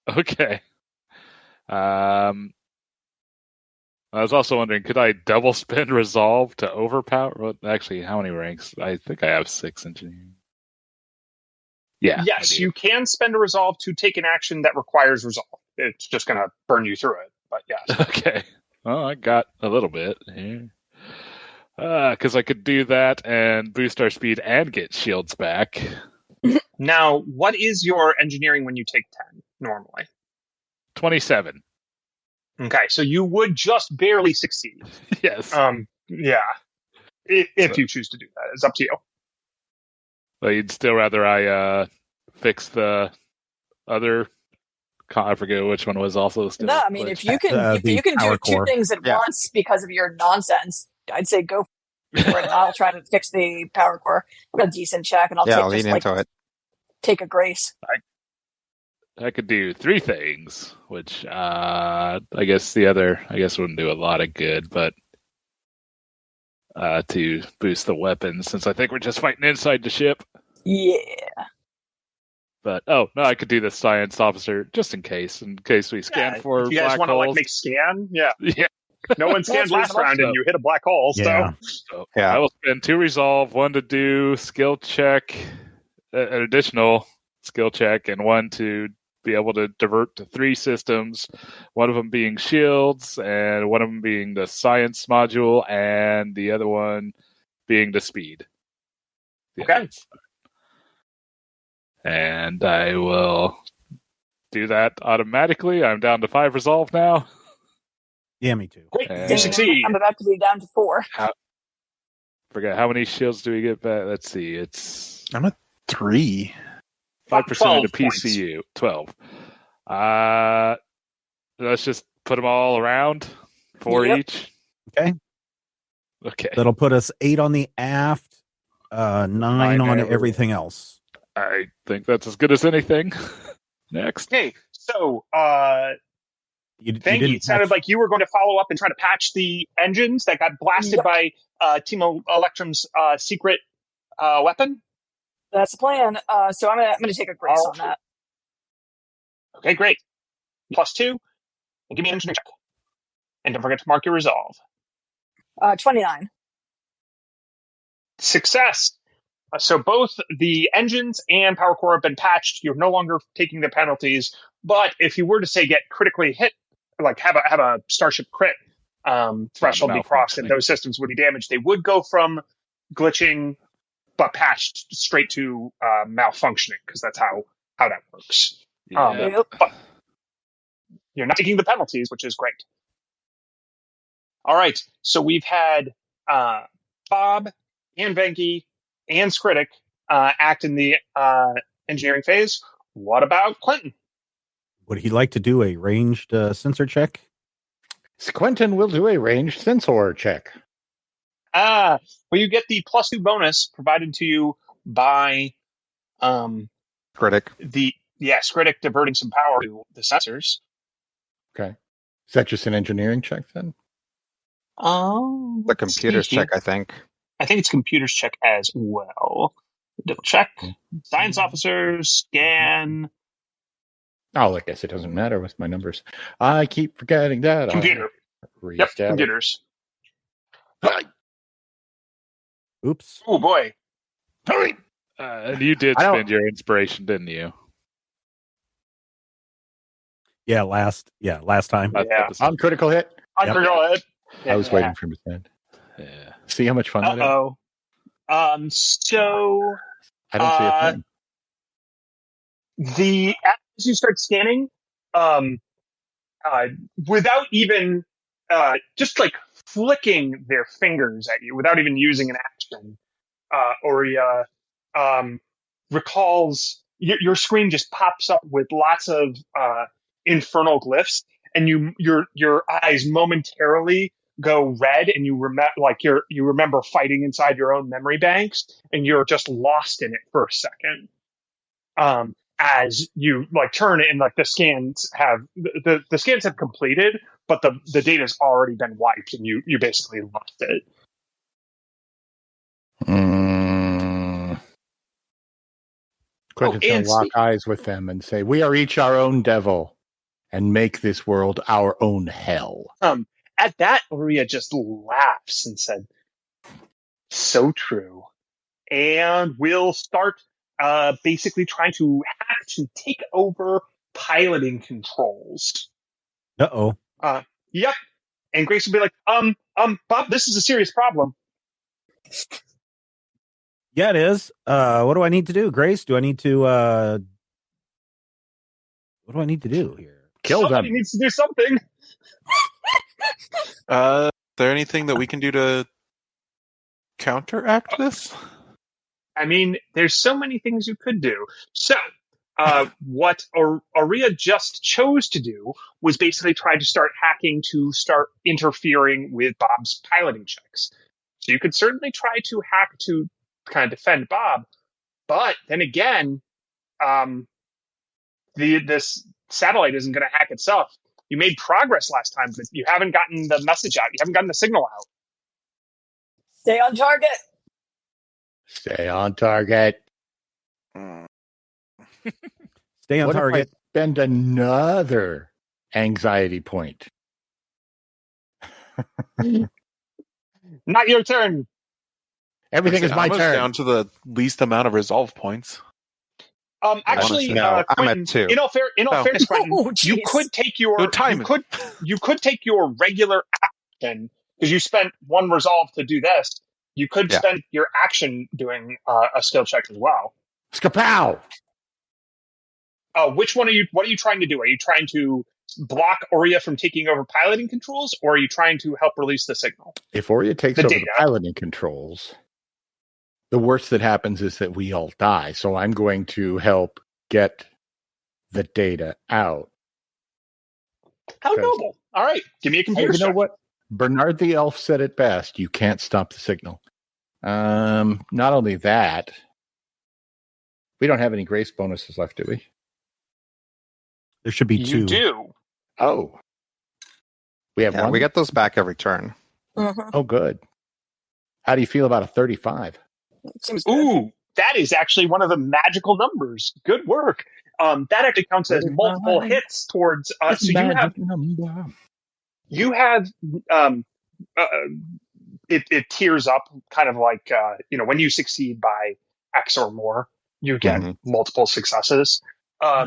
Speaker 5: Okay. I was also wondering, could I double spend resolve to overpower? Well, actually, how many ranks? I think I have 6 engineering. Yeah.
Speaker 3: Yes, you can spend a resolve to take an action that requires resolve. It's just going to burn you through it. But yes.
Speaker 5: Okay. Well, I got a little bit here. Because I could do that and boost our speed and get shields back.
Speaker 3: Now, what is your engineering when you take 10 normally?
Speaker 5: 27.
Speaker 3: Okay, so you would just barely succeed.
Speaker 5: Yes.
Speaker 3: Yeah. If you choose to do that, it's up to you.
Speaker 5: But you'd still rather I fix the other. I forget which one was also still.
Speaker 6: No, I mean, if you can do two things at once because of your nonsense, I'd say go for it. And I'll try to fix the power core. I've got a decent check, and I'll
Speaker 7: lean into it.
Speaker 6: Take a grace.
Speaker 5: I could do 3 things, which I guess wouldn't do a lot of good, but to boost the weapons, since I think we're just fighting inside the ship.
Speaker 6: Yeah.
Speaker 5: But I could do the science officer just in case we scan for
Speaker 3: if you guys
Speaker 5: black
Speaker 3: want
Speaker 5: holes.
Speaker 3: to make scan, yeah.
Speaker 5: Yeah.
Speaker 3: No one scanned last round, and you hit a black hole.
Speaker 2: Yeah.
Speaker 5: So I will spend 2 resolve, 1 to do skill check, an additional skill check, and 1 to be able to divert to 3 systems. 1 of them being shields, and 1 of them being the science module, and the other one being the speed.
Speaker 3: Okay.
Speaker 5: And I will do that automatically. I'm down to 5 resolve now.
Speaker 2: Yeah, me too.
Speaker 3: Great,
Speaker 5: And
Speaker 3: you succeed.
Speaker 6: I'm about to be down to 4.
Speaker 5: Forget how many shields do we get back? Let's see. It's
Speaker 8: I'm at 3.
Speaker 5: 5%
Speaker 3: 12
Speaker 5: into PCU. 12. Let's just put them all around. 4
Speaker 6: Yep.
Speaker 5: each.
Speaker 2: Okay.
Speaker 5: Okay.
Speaker 2: That'll put us 8 on the aft, 9 on everything else.
Speaker 5: I think that's as good as anything. Next.
Speaker 3: Okay, so
Speaker 2: You
Speaker 3: thank you.
Speaker 2: didn't
Speaker 3: It sounded
Speaker 2: patch-
Speaker 3: like you were going to follow up and try to patch the engines that got blasted
Speaker 6: Yep.
Speaker 3: by Team Electrum's secret weapon.
Speaker 6: That's the plan. So I'm gonna take a grace on that.
Speaker 3: Okay, great. +2, and give me an engineering check. And don't forget to mark your resolve.
Speaker 6: 29.
Speaker 3: Success. So both the engines and power core have been patched. You're no longer taking the penalties. But if you were to say get critically hit, like have a starship crit threshold be crossed, and those systems would be damaged, they would go from glitching but patched straight to malfunctioning, because that's how that works.
Speaker 6: Yep.
Speaker 3: But you're not taking the penalties, which is great. All right, so we've had Bob and Venki and Skritic act in the engineering phase. What about Clinton?
Speaker 2: Would he like to do a ranged sensor check?
Speaker 4: Quentin will do a ranged sensor check.
Speaker 3: Well, you get the +2 bonus provided to you by
Speaker 7: Critic.
Speaker 3: Skritic diverting some power to the sensors.
Speaker 4: Okay. Is that just an engineering check then?
Speaker 7: The computers check, I think.
Speaker 3: I think it's computers check as well. Double check. Science officers, scan.
Speaker 4: Oh, I guess it doesn't matter with my numbers. I keep forgetting that.
Speaker 3: Computer. Yep, computers.
Speaker 2: Oops.
Speaker 3: Oh, boy.
Speaker 5: And you did spend your inspiration, didn't you?
Speaker 2: Yeah, last time.
Speaker 3: Yeah.
Speaker 4: On critical hit.
Speaker 3: On critical hit.
Speaker 4: I was waiting for him to send.
Speaker 5: Yeah.
Speaker 4: See how much fun that is?
Speaker 3: So
Speaker 4: I don't see a thing.
Speaker 3: as you start scanning, without even just like flicking their fingers at you, without even using an action, Oria recalls your screen just pops up with lots of infernal glyphs, and your eyes momentarily go red, and you remember fighting inside your own memory banks, and you're just lost in it for a second. As you turn and the scans have the scans have completed, but the data's already been wiped, and you basically lost it.
Speaker 4: Quentin's going to lock eyes with them and say, "We are each our own devil, and make this world our own hell."
Speaker 3: At that, Maria just laughs and said, "So true." And we'll start basically trying to hack to take over piloting controls.
Speaker 2: Uh-oh.
Speaker 3: Yep. And Grace will be like, Bob, this is a serious problem.
Speaker 2: Yeah, it is. What do I need to do, Grace? What do I need to do here?
Speaker 4: Kill
Speaker 3: Somebody
Speaker 4: them.
Speaker 3: needs to do something.
Speaker 8: Is there anything that we can do to counteract this?
Speaker 3: I mean, there's so many things you could do. So, what Aria just chose to do was basically try to start hacking to start interfering with Bob's piloting checks. So you could certainly try to hack to kind of defend Bob, but then again, this satellite isn't going to hack itself. You made progress last time, but you haven't gotten the message out. You haven't gotten the signal out.
Speaker 6: Stay on target.
Speaker 4: Stay on target.
Speaker 2: Stay on
Speaker 4: What
Speaker 2: target.
Speaker 4: If I spend another anxiety point?
Speaker 3: Not your turn.
Speaker 4: Everything is my
Speaker 8: almost
Speaker 4: turn.
Speaker 8: down to the least amount of resolve points.
Speaker 3: Actually,
Speaker 7: no, I'm
Speaker 3: Quentin,
Speaker 7: at 2.
Speaker 3: In all fairness, Quentin,
Speaker 6: Oh,
Speaker 3: you
Speaker 6: jeez.
Speaker 3: could take your
Speaker 8: Good timing.
Speaker 3: you could take your regular action, because you spent 1 resolve to do this. You could spend your action doing a skill check as well.
Speaker 4: Skapow!
Speaker 3: Which one are you? What are you trying to do? Are you trying to block Oria from taking over piloting controls, or are you trying to help release the signal?
Speaker 4: If Oria takes
Speaker 3: The
Speaker 4: over
Speaker 3: data.
Speaker 4: the piloting controls, the worst that happens is that we all die. So I'm going to help get the data out.
Speaker 3: How
Speaker 4: 'Cause-
Speaker 3: noble! All right, give me a
Speaker 4: Hey,
Speaker 3: computer.
Speaker 4: you know
Speaker 3: check.
Speaker 4: what? Bernard the Elf said it best. You can't stop the signal. Not only that, we don't have any grace bonuses left, do we?
Speaker 2: There should be
Speaker 3: You
Speaker 2: 2.
Speaker 3: do.
Speaker 4: Oh. We have
Speaker 7: Yeah,
Speaker 4: one?
Speaker 7: we get those back every turn.
Speaker 6: Mhm.
Speaker 4: Oh, good. How do you feel about a 35?
Speaker 6: Seems good.
Speaker 3: Ooh, that is actually one of the magical numbers. Good work. That actually counts as multiple
Speaker 4: 35.
Speaker 3: hits towards.
Speaker 4: It's
Speaker 3: So
Speaker 4: magic number.
Speaker 3: you have it tears up, kind of like when you succeed by X or more, you get
Speaker 7: Mhm.
Speaker 3: multiple successes.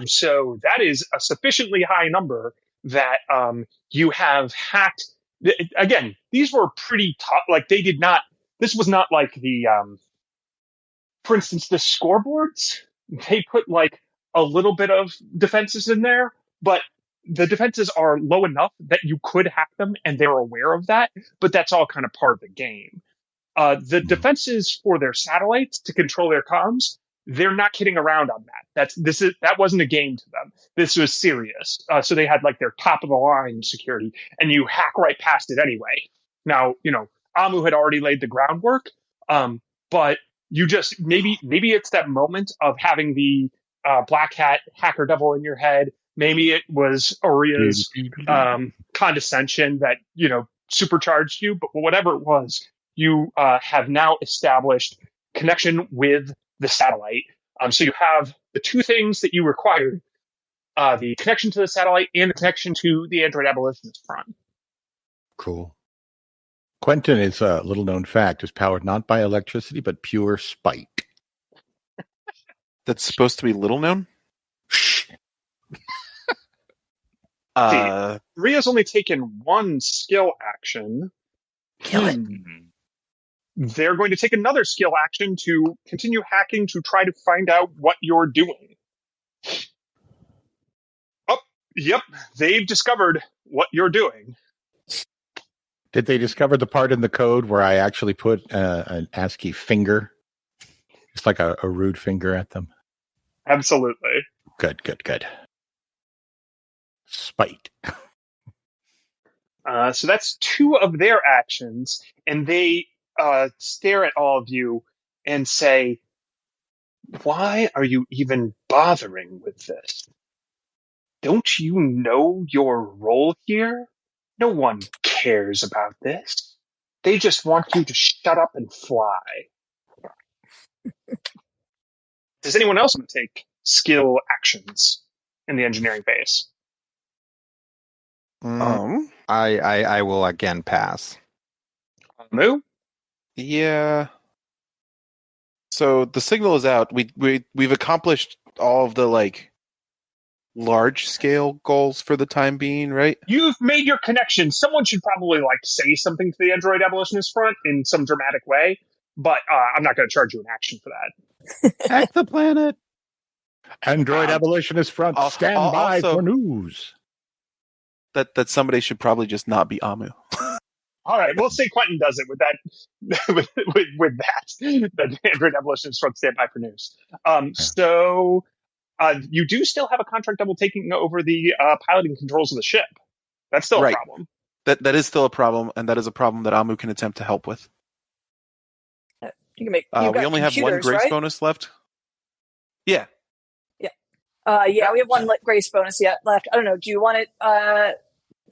Speaker 3: So that is a sufficiently high number that you have hacked. Again, these were pretty tough. Like they did not. This was not like the. For instance, the scoreboards. They put like a little bit of defenses in there, but the defenses are low enough that you could hack them, and they're aware of that. But that's all kind of part of the game. The defenses for their satellites to control their comms, they're not kidding around on that. That wasn't a game to them. This was serious. So they had like their top of the line security, and you hack right past it anyway. Now, Amu had already laid the groundwork, but you just maybe it's that moment of having the black hat hacker devil in your head. Maybe it was Oria's condescension that supercharged you, but whatever it was. You have now established connection with the satellite. So you have the two things that you required, the connection to the satellite and the connection to the Android abolitionist front.
Speaker 4: Cool. Quentin is a little known fact, is powered not by electricity, but pure spite.
Speaker 8: That's supposed to be little known?
Speaker 3: Ria's only taken one skill action.
Speaker 6: Kill it.
Speaker 3: They're going to take another skill action to continue hacking to try to find out what you're doing. Oh, yep. They've discovered what you're doing.
Speaker 4: Did they discover the part in the code where I actually put an ASCII finger? Just like a rude finger at them?
Speaker 3: Absolutely.
Speaker 4: Good. Spite.
Speaker 3: So that's two of their actions, and they stare at all of you and say, "Why are you even bothering with this? Don't you know your role here? No one cares about this. They just want you to shut up and fly." Does anyone else want to take skill actions in the engineering phase?
Speaker 7: I will again pass.
Speaker 3: Moo?
Speaker 8: Yeah. So the signal is out. We've accomplished all of the large scale goals for the time being, right?
Speaker 3: You've made your connection. Someone should probably say something to the Android abolitionist front in some dramatic way, but I'm not going to charge you an action for that.
Speaker 2: Hack the planet.
Speaker 4: Android abolitionist front, stand by
Speaker 8: also-
Speaker 4: for news.
Speaker 8: That somebody should probably just not be Amu.
Speaker 3: All right, we'll say Quentin does it with that. with that, the Android abolitionist front stand by for news. So you do still have a contract double taking over the piloting controls of the ship. That's still
Speaker 8: Right.
Speaker 3: a problem.
Speaker 8: That is still a problem, and that is a problem that Amu can attempt to help with.
Speaker 6: You can make.
Speaker 8: We only have one grace
Speaker 6: right?
Speaker 8: bonus left. Yeah.
Speaker 6: Yeah, we have one grace bonus left. I don't know. Do you want it?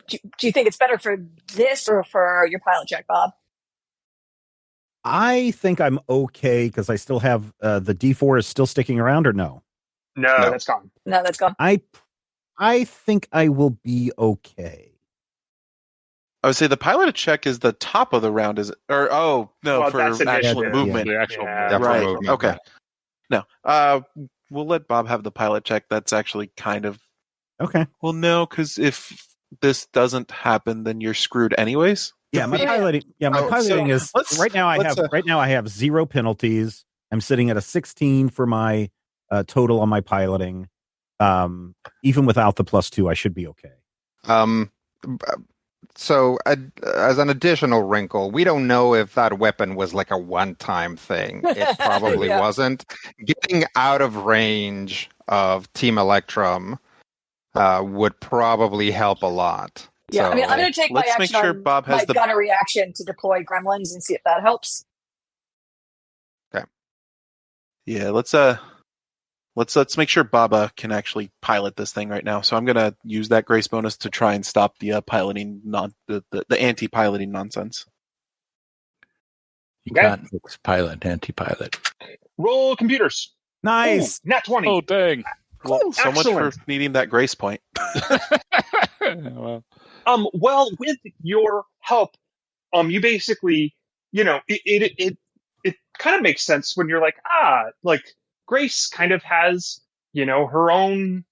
Speaker 6: Do you think it's better for this or for your pilot check, Bob?
Speaker 2: I think I'm okay because I still have the D4 is still sticking around, or no?
Speaker 3: No, that's gone.
Speaker 6: No, that's gone.
Speaker 2: I think I will be okay.
Speaker 8: I would say the pilot check is the top of the round, is it? Or
Speaker 3: Well,
Speaker 8: for
Speaker 3: that's
Speaker 8: actual
Speaker 3: initiative.
Speaker 8: movement.
Speaker 5: The actual
Speaker 3: Yeah.
Speaker 7: Yeah, for
Speaker 8: Right.
Speaker 7: movement.
Speaker 8: Okay. No. We'll let Bob have the pilot check. That's actually kind of
Speaker 2: Okay.
Speaker 8: well, no, because if this doesn't happen, then you're screwed anyways.
Speaker 2: Yeah, my
Speaker 6: Yeah.
Speaker 2: piloting. Yeah, my
Speaker 8: Oh,
Speaker 2: piloting
Speaker 8: so
Speaker 2: is
Speaker 8: let's-
Speaker 2: right now. Right now I have 0 penalties. I'm sitting at a 16 for my total on my piloting. Even without the +2, I should be okay.
Speaker 7: So, as an additional wrinkle, we don't know if that weapon was like a one-time thing. It probably
Speaker 6: Yeah.
Speaker 7: wasn't. Getting out of range of Team Electrum would probably help a lot.
Speaker 6: Yeah,
Speaker 7: So,
Speaker 6: I mean, I'm going to take my
Speaker 8: let's make
Speaker 6: action
Speaker 8: sure
Speaker 6: on
Speaker 8: Bob has
Speaker 6: my
Speaker 8: the-
Speaker 6: gunnery action to deploy gremlins and see if that helps.
Speaker 8: Yeah, let's make sure Baba can actually pilot this thing right now. So I'm gonna use that grace bonus to try and stop the piloting the anti-piloting nonsense.
Speaker 4: You
Speaker 3: Okay.
Speaker 4: can't fix pilot, anti-pilot.
Speaker 3: Roll computers.
Speaker 2: Nice.
Speaker 3: Ooh, nat 20.
Speaker 5: Oh, dang.
Speaker 8: Well, so much for
Speaker 3: Excellent.
Speaker 8: needing that grace point.
Speaker 5: Well,
Speaker 3: Well, with your help, you basically, it kind of makes sense when you're like Grace kind of has, her own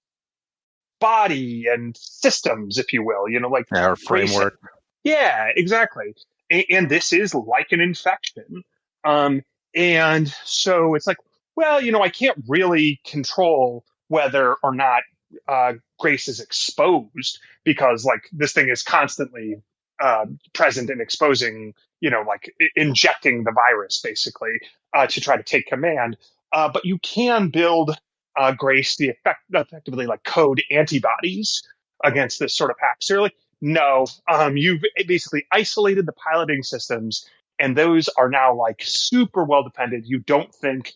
Speaker 3: body and systems, if you will, like
Speaker 7: our
Speaker 3: Grace-
Speaker 7: framework.
Speaker 3: Yeah, exactly. And this is like an infection. And so it's like, well, I can't really control whether or not Grace is exposed because like this thing is constantly present and exposing, injecting the virus basically to try to take command. But you can build Grace the effectively like code antibodies against this sort of hack. So you're like, no, you've basically isolated the piloting systems, and those are now like super well defended. You don't think,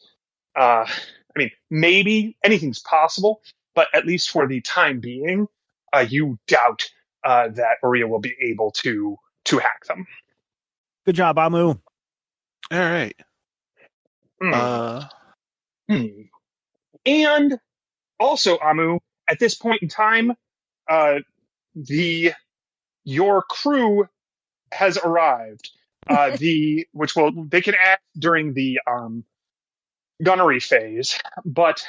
Speaker 3: maybe anything's possible, but at least for the time being, you doubt that Maria will be able to hack them.
Speaker 2: Good job, Amu.
Speaker 8: All right.
Speaker 3: And also, Amu, at this point in time, your crew has arrived. They can act during the gunnery phase, but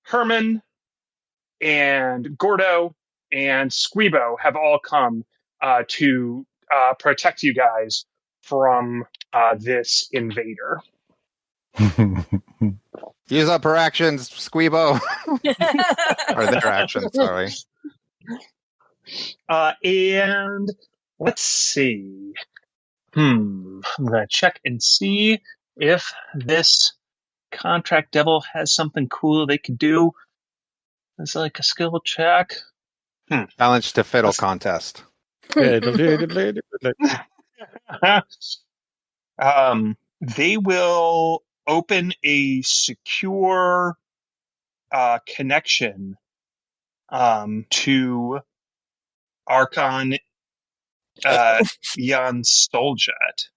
Speaker 3: Herman and Gordo and Squeebo have all come to protect you guys from this invader.
Speaker 7: Use up her actions, Squeebo. Or their actions, sorry.
Speaker 3: And let's see. I'm going to check and see if this contract devil has something cool they could do. It's like a skill check.
Speaker 7: Challenge to fiddle contest.
Speaker 3: They will open a secure connection to Archon Jan Stoljet.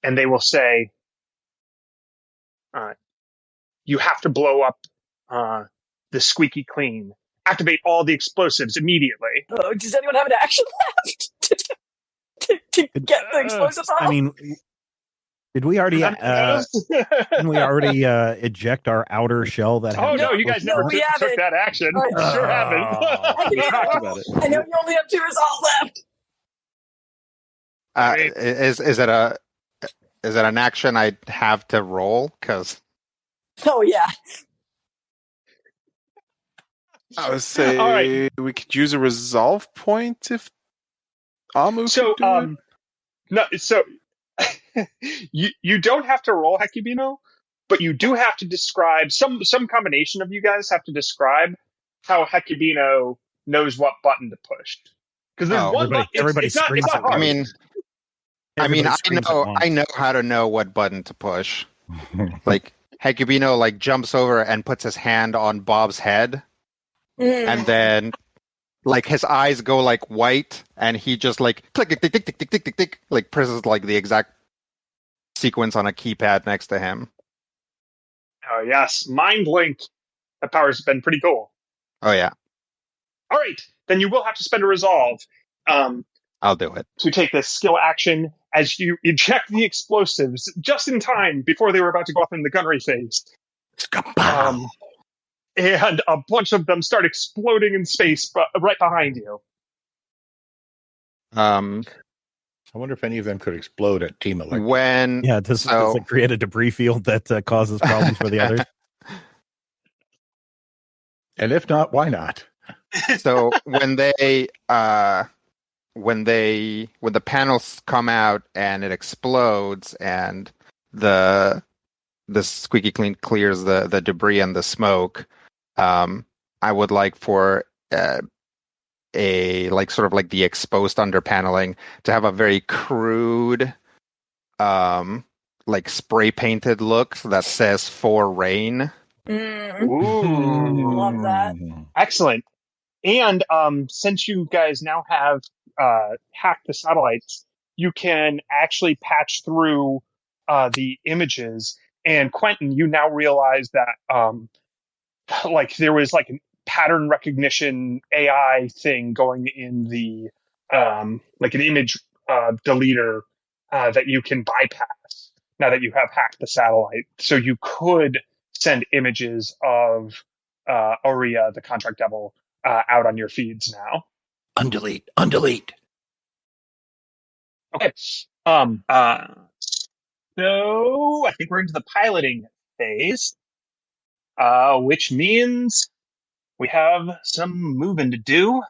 Speaker 3: And they will say, you have to blow up the squeaky clean. Activate all the explosives immediately.
Speaker 6: Oh, does anyone have an action left to get the explosives off?
Speaker 2: I mean, did we already? Didn't we already eject our outer shell? That
Speaker 3: Oh
Speaker 2: had
Speaker 3: no, you guys never
Speaker 6: we
Speaker 3: took
Speaker 6: haven't.
Speaker 3: that action.
Speaker 6: Oh.
Speaker 3: Sure haven't.
Speaker 5: we talked about it.
Speaker 6: I know you only have 2 resolve left.
Speaker 7: Is it an action I have to roll? Because
Speaker 6: Oh yeah.
Speaker 8: I would say
Speaker 3: All right.
Speaker 8: we could use a resolve point if Amu
Speaker 3: So
Speaker 8: could do it.
Speaker 3: no, so you don't have to roll Hekubino, but you do have to describe some combination of you guys have to describe how Hekubino knows what button to push. Because there's one button.
Speaker 2: everybody
Speaker 3: It's not
Speaker 2: screams
Speaker 3: hard.
Speaker 2: at once.
Speaker 7: I know how to know what button to push. Like Hekubino like jumps over and puts his hand on Bob's head, and then like his eyes go like white, and he just like click tick tick tick tick tick tick tick like presses like the exact sequence on a keypad next to him.
Speaker 3: Oh yes, Mind Link. That power's been pretty cool.
Speaker 7: Oh yeah,
Speaker 3: All right, then you will have to spend a resolve
Speaker 7: I'll do it.
Speaker 3: to take this skill action as you eject the explosives just in time before they were about to go off in the gunnery phase. And a bunch of them start exploding in space right behind you.
Speaker 7: Um,
Speaker 4: I wonder if any of them could explode at Team Electric.
Speaker 7: when
Speaker 2: Yeah, does it create a debris field that causes problems for the others?
Speaker 4: And if not, why not?
Speaker 7: So when the panels come out and it explodes and the squeaky clean clears the debris and the smoke, I would like for a like sort of like the exposed under paneling to have a very crude like spray painted look that says "for rain."
Speaker 3: Ooh,
Speaker 6: Love that.
Speaker 3: excellent. And since you guys now have hacked the satellites, you can actually patch through the images. And Quentin, you now realize that like there was like a pattern recognition AI thing going in the like an image deleter that you can bypass now that you have hacked the satellite. So you could send images of Aurea, the contract devil, out on your feeds now.
Speaker 4: Undelete.
Speaker 3: Okay. So I think we're into the piloting phase, which means we have some moving to do.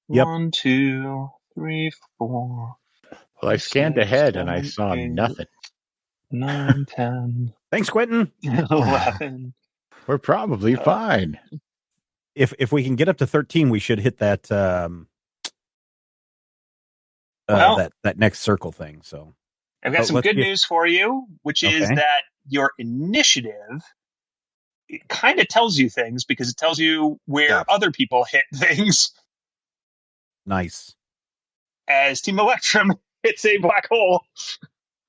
Speaker 2: Yep.
Speaker 3: 1, 2, 3, 4.
Speaker 4: Well, I scanned
Speaker 3: 6,
Speaker 4: ahead and I
Speaker 3: 7,
Speaker 4: saw
Speaker 3: 8,
Speaker 4: nothing.
Speaker 3: 9, 10,
Speaker 2: Thanks, Quentin.
Speaker 3: 11.
Speaker 4: We're probably fine.
Speaker 2: If we can get up to 13, we should hit that
Speaker 3: Well-
Speaker 2: that next circle thing. So
Speaker 3: I've got
Speaker 2: Oh,
Speaker 3: some
Speaker 2: let's
Speaker 3: good
Speaker 2: get-
Speaker 3: news for you, which is
Speaker 2: Okay.
Speaker 3: that your initiative, it kind of tells you things because it tells you where
Speaker 7: Yeah.
Speaker 3: other people hit things.
Speaker 2: nice.
Speaker 3: As Team Electrum hits a black hole.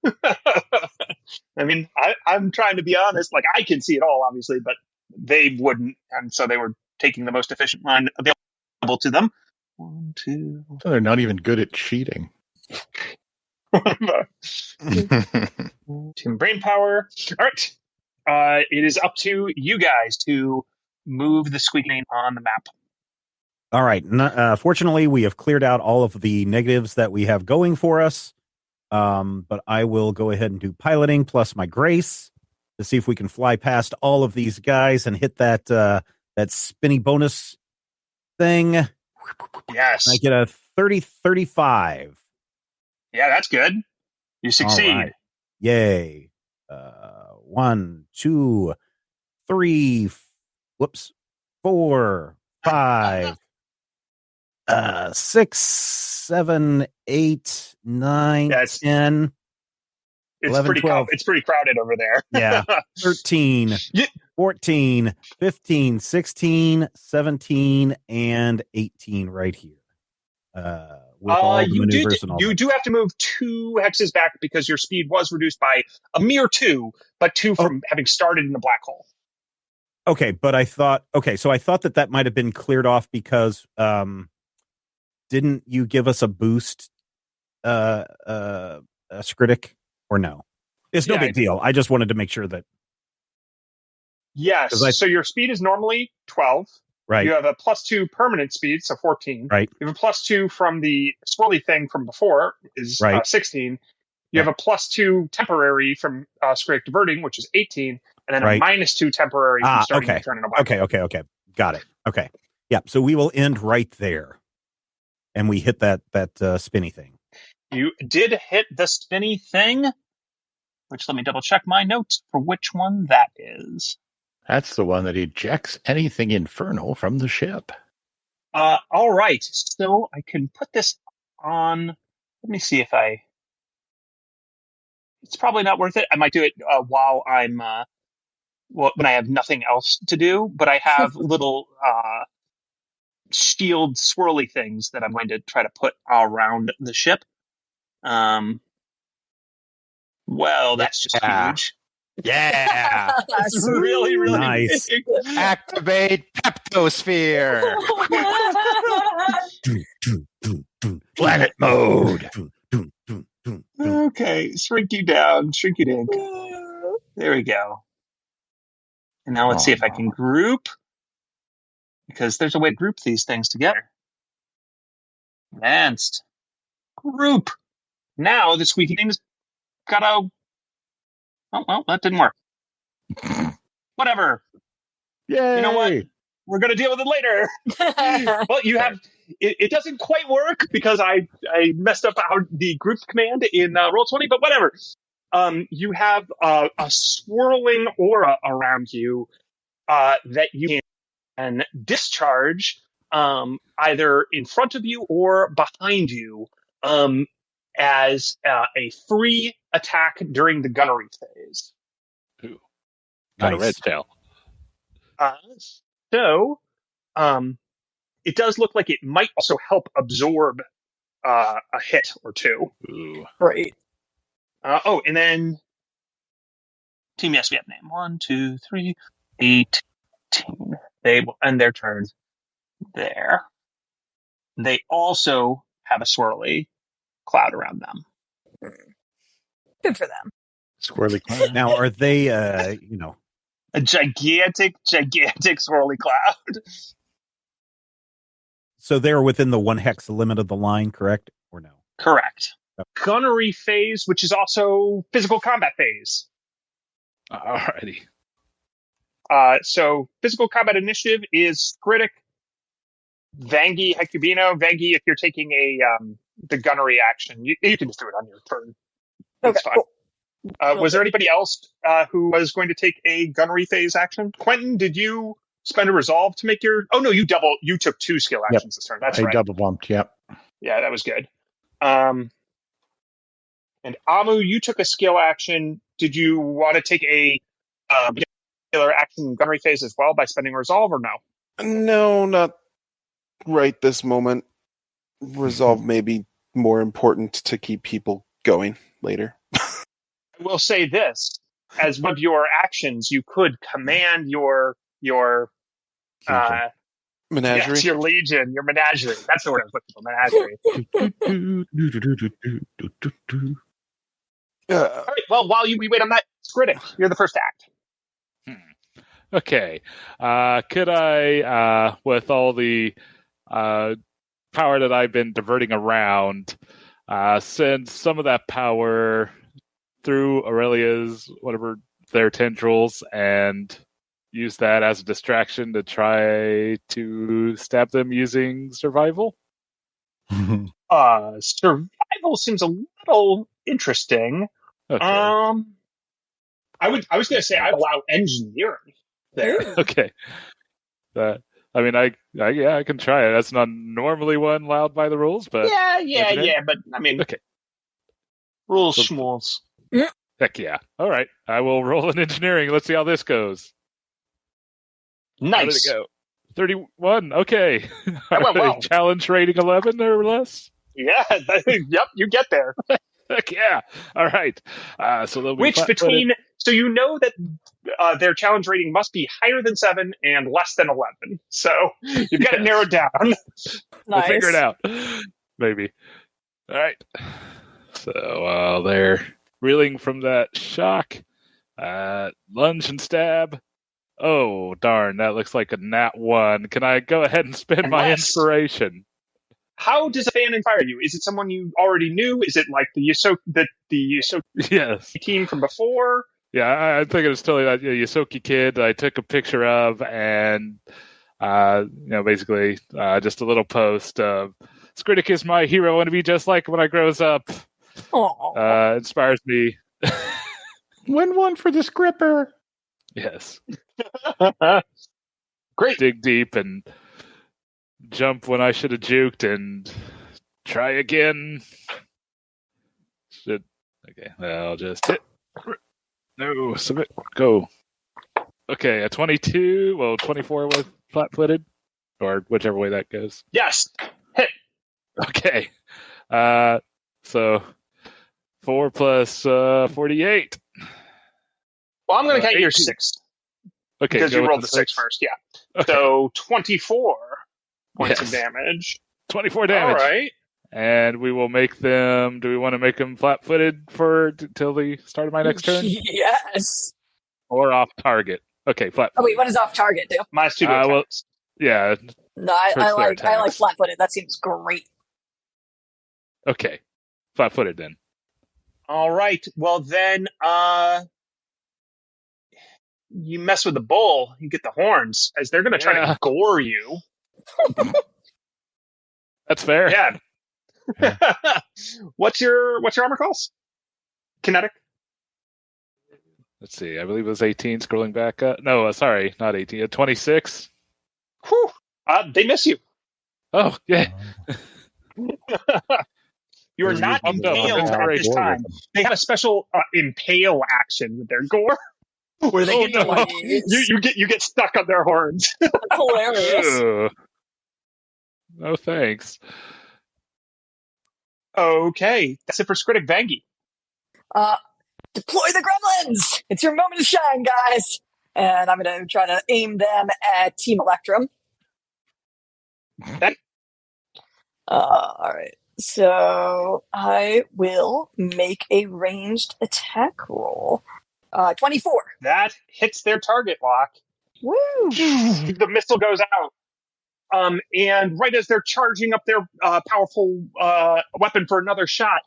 Speaker 3: I mean, I'm trying to be honest. Like, I can see it all, obviously, but they wouldn't. And so they were taking the most efficient line available to them. 1, 2.
Speaker 4: So they're not even good at cheating.
Speaker 3: Team Brain Power. All right. It is up to you guys to move the squeaking on the map.
Speaker 2: All right. Fortunately, we have cleared out all of the negatives that we have going for us. But I will go ahead and do piloting plus my grace to see if we can fly past all of these guys and hit that that spinny bonus thing.
Speaker 3: Yes.
Speaker 2: I get a 30-35.
Speaker 3: Yeah, that's good. You succeed.
Speaker 2: All right. Yay. 1, 2, 3, 4, 5, 6, 7, 8, 9,
Speaker 3: Yeah, it's-
Speaker 2: 10.
Speaker 3: It's
Speaker 2: 11,
Speaker 3: pretty
Speaker 2: 12.
Speaker 3: it's pretty crowded over there.
Speaker 2: Yeah. 13,
Speaker 3: Yeah.
Speaker 2: 14, 15, 16, 17, and 18 right here. With all the maneuvers and all
Speaker 3: you
Speaker 2: that.
Speaker 3: do have to move 2 hexes back because your speed was reduced by a mere 2, but 2 from having started in the black hole.
Speaker 2: Okay, but I thought that might have been cleared off because didn't you give us a boost a Skritic or no? It's no
Speaker 3: Yeah,
Speaker 2: big deal. I just wanted to make sure that
Speaker 3: Yes.
Speaker 2: 'Cause
Speaker 3: So your speed is normally 12.
Speaker 2: right.
Speaker 3: You have a +2 permanent speed, so 14.
Speaker 2: Right.
Speaker 3: You have a +2 from the swirly thing from before, is
Speaker 2: Right.
Speaker 3: 16. You
Speaker 2: Yeah.
Speaker 3: have a +2 temporary from Skritic Diverting, which is 18. And then
Speaker 2: Right.
Speaker 3: a -2 temporary from starting
Speaker 2: okay.
Speaker 3: to turn in a black hole.
Speaker 2: Okay. Got it. Okay. Yeah. So we will end right there, and we hit that spinny thing.
Speaker 3: You did hit the spinny thing, which let me double check my notes for which one that is.
Speaker 4: That's the one that ejects anything infernal from the ship.
Speaker 3: All right. So I can put this on. Let me see if it's probably not worth it. I might do it while I'm when I have nothing else to do, but I have little shield swirly things that I'm going to try to put around the ship. Well, that's just
Speaker 7: Yeah.
Speaker 3: huge.
Speaker 7: Yeah.
Speaker 3: That's really, really
Speaker 2: Nice.
Speaker 3: big.
Speaker 7: Activate Peptosphere.
Speaker 4: Planet mode.
Speaker 3: Okay, shrink you down, shrink you dink. There we go. And now let's see if I can group, because there's a way to group these things together. Advanced. Group. Now the squeaky thing's got a... Oh, well, that didn't work. Whatever.
Speaker 4: Yay!
Speaker 3: You know what? We're going to deal with it later. Well, you have. It doesn't quite work because I messed up the group command in Roll20, but whatever. You have a swirling aura around you that you can discharge either in front of you or behind you as a free attack during the gunnery phase.
Speaker 5: Ooh. Got a red
Speaker 2: Nice.
Speaker 5: tail.
Speaker 3: So, it does look like it might also help absorb a hit or two.
Speaker 5: Ooh.
Speaker 6: Great.
Speaker 3: And then Team Yes, we have name 1, 2, 3, 18. They will end their turn there. They also have a swirly cloud around them.
Speaker 6: Good for them.
Speaker 4: Squirrely cloud.
Speaker 2: Now, are they,
Speaker 3: A gigantic swirly cloud.
Speaker 2: so they're within the 1 hex limit of the line, correct? Or no?
Speaker 3: Correct.
Speaker 2: Yep.
Speaker 3: Gunnery phase, which is also physical combat phase.
Speaker 5: Alrighty.
Speaker 3: So physical combat initiative is Skritic, Vangi, Hecubino. Vangi, if you're taking the gunnery action, you can just do it on your turn. That's
Speaker 6: Okay,
Speaker 3: fine.
Speaker 6: cool.
Speaker 3: Was there anybody else who was going to take a gunnery phase action? Quentin, did you spend a resolve to make your? Oh no, you took 2 skill actions this turn. That's
Speaker 4: I
Speaker 3: right.
Speaker 4: double bumped. Yep.
Speaker 3: Yeah, that was good. And Amu, you took a skill action. Did you want to take a particular action gunnery phase as well by spending resolve or no?
Speaker 8: No, not right this moment. Resolve may be more important to keep people going later.
Speaker 3: I will say this: as one of your actions, you could command your
Speaker 8: Menagerie.
Speaker 3: yes, your legion, your menagerie. That's the word I was looking for. Menagerie. All right. Well, while we wait on that, Skritic, you're the first act.
Speaker 5: Okay. Could I, with all the power that I've been diverting around, send some of that power through Aurelia's, whatever, their tendrils, and use that as a distraction to try to stab them using survival?
Speaker 3: Survival seems a little interesting.
Speaker 5: Okay.
Speaker 3: I was going to say I'd allow engineering there.
Speaker 5: Okay. I mean, I can try it. That's not normally one allowed by the rules, but
Speaker 3: Yeah. But I mean,
Speaker 5: okay.
Speaker 3: Rules schmools.
Speaker 5: Heck yeah! All right, I will roll in engineering. Let's see how this goes. How did it
Speaker 3: Nice.
Speaker 5: go? 31. Okay.
Speaker 3: That went well.
Speaker 5: Challenge rating 11 or less.
Speaker 3: Yeah. Yep. You get there.
Speaker 5: Heck yeah! All right. So they'll be
Speaker 3: Which between so you know that their challenge rating must be higher than 7 and less than 11. So you've got it narrowed down.
Speaker 5: We'll
Speaker 6: Nice.
Speaker 5: figure it out. Maybe. All right. So they're reeling from that shock. Lunge and stab. Oh, darn. That looks like a nat 1. Can I go ahead and spend my
Speaker 3: Unless-
Speaker 5: inspiration?
Speaker 3: How does a fan inspire you? Is it someone you already knew? Is it like the Yosoki
Speaker 5: Yes.
Speaker 3: team from before?
Speaker 5: Yeah, I think it was totally that Yosoki kid I took a picture of, and basically just a little post of Skritic is my hero. I want to be just like when I grows up.
Speaker 6: Aw.
Speaker 5: Inspires me.
Speaker 4: Win one for the Scripper.
Speaker 5: Yes.
Speaker 3: Great.
Speaker 5: Dig deep and jump when I should have juked and try again. Okay, I'll just hit. No, submit. Go. Okay, a 22. Well, 24 with flat-footed, or whichever way that goes.
Speaker 3: Yes. Hit.
Speaker 5: Okay. So 4 plus 48.
Speaker 3: Well, I'm going to count your
Speaker 5: 18.
Speaker 3: 6
Speaker 5: Okay,
Speaker 3: because
Speaker 5: go
Speaker 3: you
Speaker 5: with
Speaker 3: rolled the 6 first. Yeah.
Speaker 5: Okay.
Speaker 3: So 24 points of
Speaker 5: Yes.
Speaker 3: damage.
Speaker 5: 24 damage.
Speaker 3: All right.
Speaker 5: And we will make them. Do we want to make them flat-footed till the start of my next turn,
Speaker 6: Yes.
Speaker 5: or off target? Okay, flat.
Speaker 6: Oh wait, what is off target too?
Speaker 3: -2 to
Speaker 5: well,
Speaker 3: attacks.
Speaker 5: Yeah.
Speaker 6: No, I
Speaker 5: Hurts their
Speaker 6: like
Speaker 5: attacks.
Speaker 6: flat-footed. That seems great.
Speaker 5: Okay, flat-footed then.
Speaker 3: All right. Well, then, you mess with the bull, you get the horns, as they're going to try to gore you.
Speaker 5: That's fair.
Speaker 3: Yeah. What's your armor class? Kinetic?
Speaker 5: Let's see. I believe it was 18. Scrolling back up. No, sorry, not 18. 26.
Speaker 3: Whew. They miss you.
Speaker 5: Oh, yeah.
Speaker 3: You are not impaled at this time. They have a special impale action with their gore, where they get to, like, you get stuck on their horns.
Speaker 6: That's hilarious.
Speaker 5: No thanks.
Speaker 3: Okay, that's it for Skritic Vangi.
Speaker 6: Deploy the gremlins! It's your moment to shine, guys! And I'm going to try to aim them at Team Electrum.
Speaker 3: Okay.
Speaker 6: All right. So I will make a ranged attack roll. 24.
Speaker 3: That hits their target lock.
Speaker 6: Woo!
Speaker 3: The missile goes out. And right as they're charging up their powerful weapon for another shot,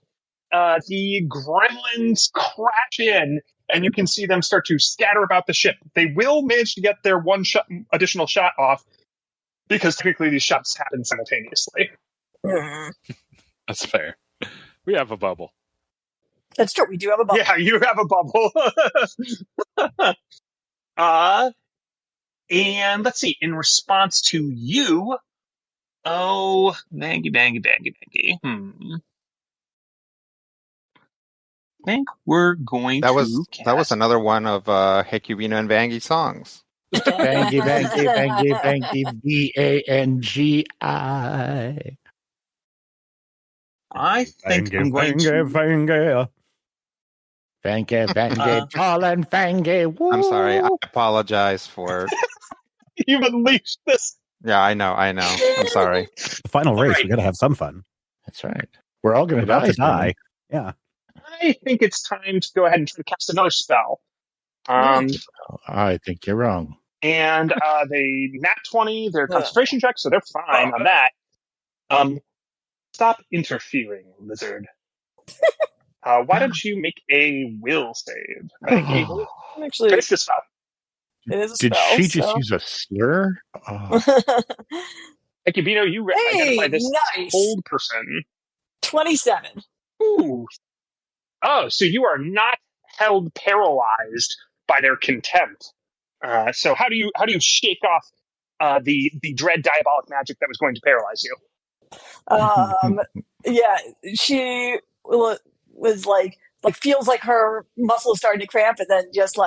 Speaker 3: the gremlins crash in, and you can see them start to scatter about the ship. They will manage to get their one additional shot off, because technically these shots happen simultaneously.
Speaker 5: That's fair. We have a bubble.
Speaker 6: That's true. We do have a bubble.
Speaker 3: Yeah, you have a bubble. And let's see. In response to you, bangy. I think we're going
Speaker 7: That
Speaker 3: to.
Speaker 7: That was another one of Hecubino and Vangi songs.
Speaker 4: Bangy, Bangi, Bangi.
Speaker 3: I think I'm going to.
Speaker 4: Vangi, tall and fangy. Woo.
Speaker 7: I'm sorry. I apologize for.
Speaker 3: You've unleashed this.
Speaker 7: Yeah, I know. I'm sorry.
Speaker 2: The final race,
Speaker 3: right.
Speaker 2: we got to have some fun.
Speaker 4: That's right. We're all going to
Speaker 2: About
Speaker 4: die.
Speaker 2: to die. Yeah.
Speaker 3: I think it's time to go ahead and try to cast another spell.
Speaker 4: I think you're wrong.
Speaker 3: And they nat 20, their concentration check, so they're fine on that. Stop interfering, lizard. Why don't you make a will save?
Speaker 6: Actually,
Speaker 3: finish the spell.
Speaker 6: It is a
Speaker 4: Did
Speaker 6: spell,
Speaker 4: she just
Speaker 6: so-
Speaker 4: use a slur? Oh.
Speaker 3: Ekibino, you identify this
Speaker 6: nice.
Speaker 3: old person.
Speaker 6: 27.
Speaker 3: Ooh. Oh, so you are not held paralyzed by their contempt. So how do you shake off the dread diabolic magic that was going to paralyze you?
Speaker 6: Yeah, she was like feels like her muscle is starting to cramp, and then just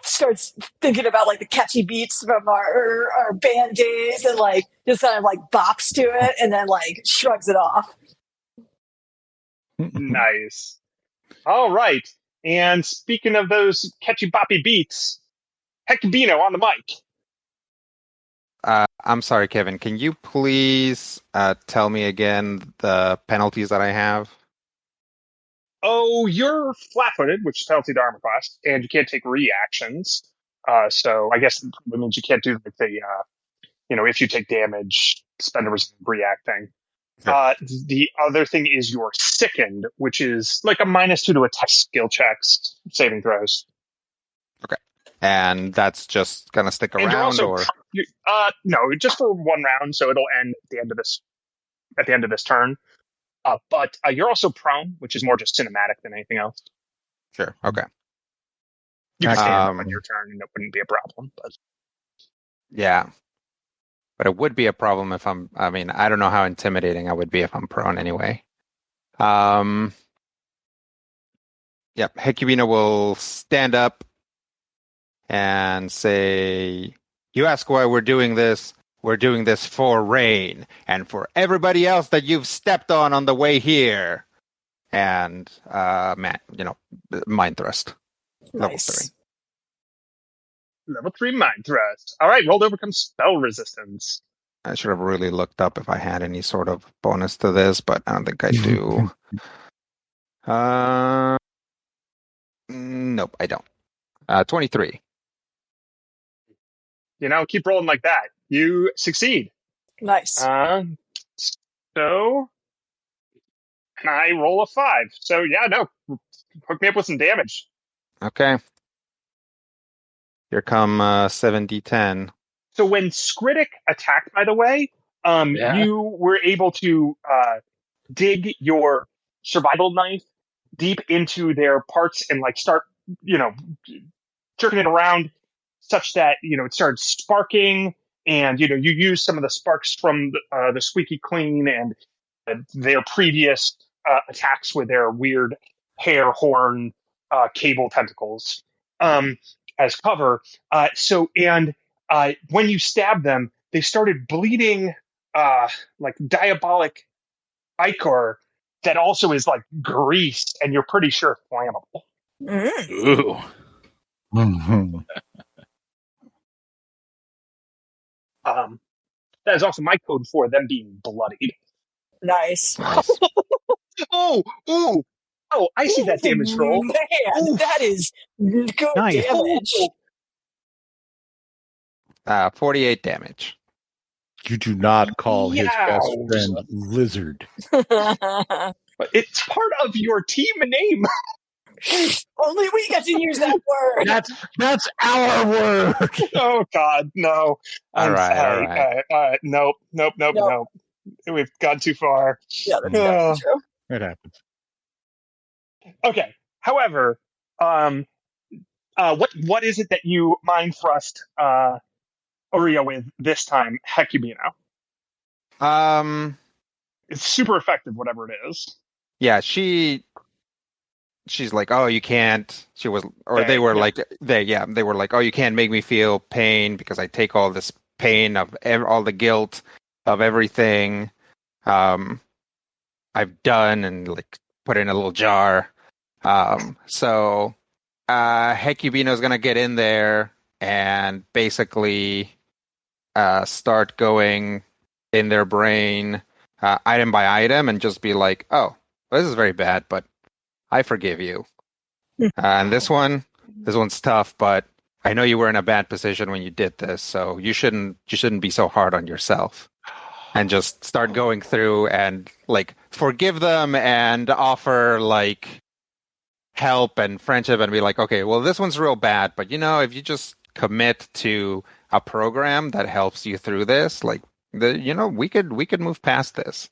Speaker 6: starts thinking about the catchy beats from our band days, and just kind of bops to it, and then shrugs it off.
Speaker 3: Nice. All right. And speaking of those catchy boppy beats, Hecubino on the mic.
Speaker 7: I'm sorry, Kevin. Can you please tell me again the penalties that I have?
Speaker 3: Oh, you're flat-footed, which is penalty to armor class, and you can't take reactions. So I guess it means you can't do if you take damage, spend a react thing. Sure. The other thing is you're sickened, which is like a -2 to attack skill checks, saving throws.
Speaker 7: Okay. And that's just going to stick around,
Speaker 3: also,
Speaker 7: or?
Speaker 3: No, just for one round, so it'll end at the end of this turn. But you're also prone, which is more just cinematic than anything else.
Speaker 7: Sure. Okay.
Speaker 3: You can stand up on your turn, and it wouldn't be a problem. But
Speaker 7: yeah, but it would be a problem if I don't know how intimidating I would be if I'm prone anyway. Yep. Hecubino will stand up and say, "You ask why we're doing this. We're doing this for Rain and for everybody else that you've stepped on the way here." And mind thrust.
Speaker 6: Nice.
Speaker 3: Level 3 mind thrust. All right, roll to overcome spell resistance.
Speaker 7: I should have really looked up if I had any sort of bonus to this, but I don't think I do. Nope, I don't. 23.
Speaker 3: Keep rolling like that. You succeed.
Speaker 6: Nice.
Speaker 3: So, and I roll a 5. So, yeah, no. Hook me up with some damage.
Speaker 7: Okay. Here come 7d10.
Speaker 3: So when Skritic attacked, by the way, you were able to dig your survival knife deep into their parts and like start, jerking it around such that, it started sparking, and, you use some of the sparks from the squeaky clean and their previous attacks with their weird hair horn cable tentacles as cover. When you stab them, they started bleeding like diabolic ichor that also is like grease, and you're pretty sure flammable.
Speaker 5: Ooh.
Speaker 3: That is also my code for them being bloodied.
Speaker 6: Nice.
Speaker 3: Oh, I see that damage roll.
Speaker 6: Man,
Speaker 3: Oof.
Speaker 6: that is good
Speaker 2: Nice.
Speaker 6: damage.
Speaker 7: 48 damage.
Speaker 4: You do not call his best
Speaker 3: Yows.
Speaker 4: friend Lizard.
Speaker 3: But it's part of your team name.
Speaker 6: Only we get to use that word.
Speaker 4: That's our word.
Speaker 3: Oh God, no!
Speaker 7: All right.
Speaker 3: Nope. We've gone too far.
Speaker 6: Yeah, that's definitely true.
Speaker 4: It happens.
Speaker 3: Okay. However, what is it that you mind thrust Aurea with this time, Hecubino? It's super effective, whatever it is.
Speaker 7: Yeah, she's like, oh, you can't. She was, or they were like, they were like, oh, you can't make me feel pain because I take all this pain of all the guilt of everything I've done and like put it in a little jar. So Hecubino's gonna get in there and basically start going in their brain item by item and just be like, oh, this is very bad, but I forgive you. And this one's tough, but I know you were in a bad position when you did this, so you shouldn't be so hard on yourself. And just start going through and like forgive them and offer like help and friendship and be like, okay, well, this one's real bad, but if you just commit to a program that helps you through this, like we could move past this.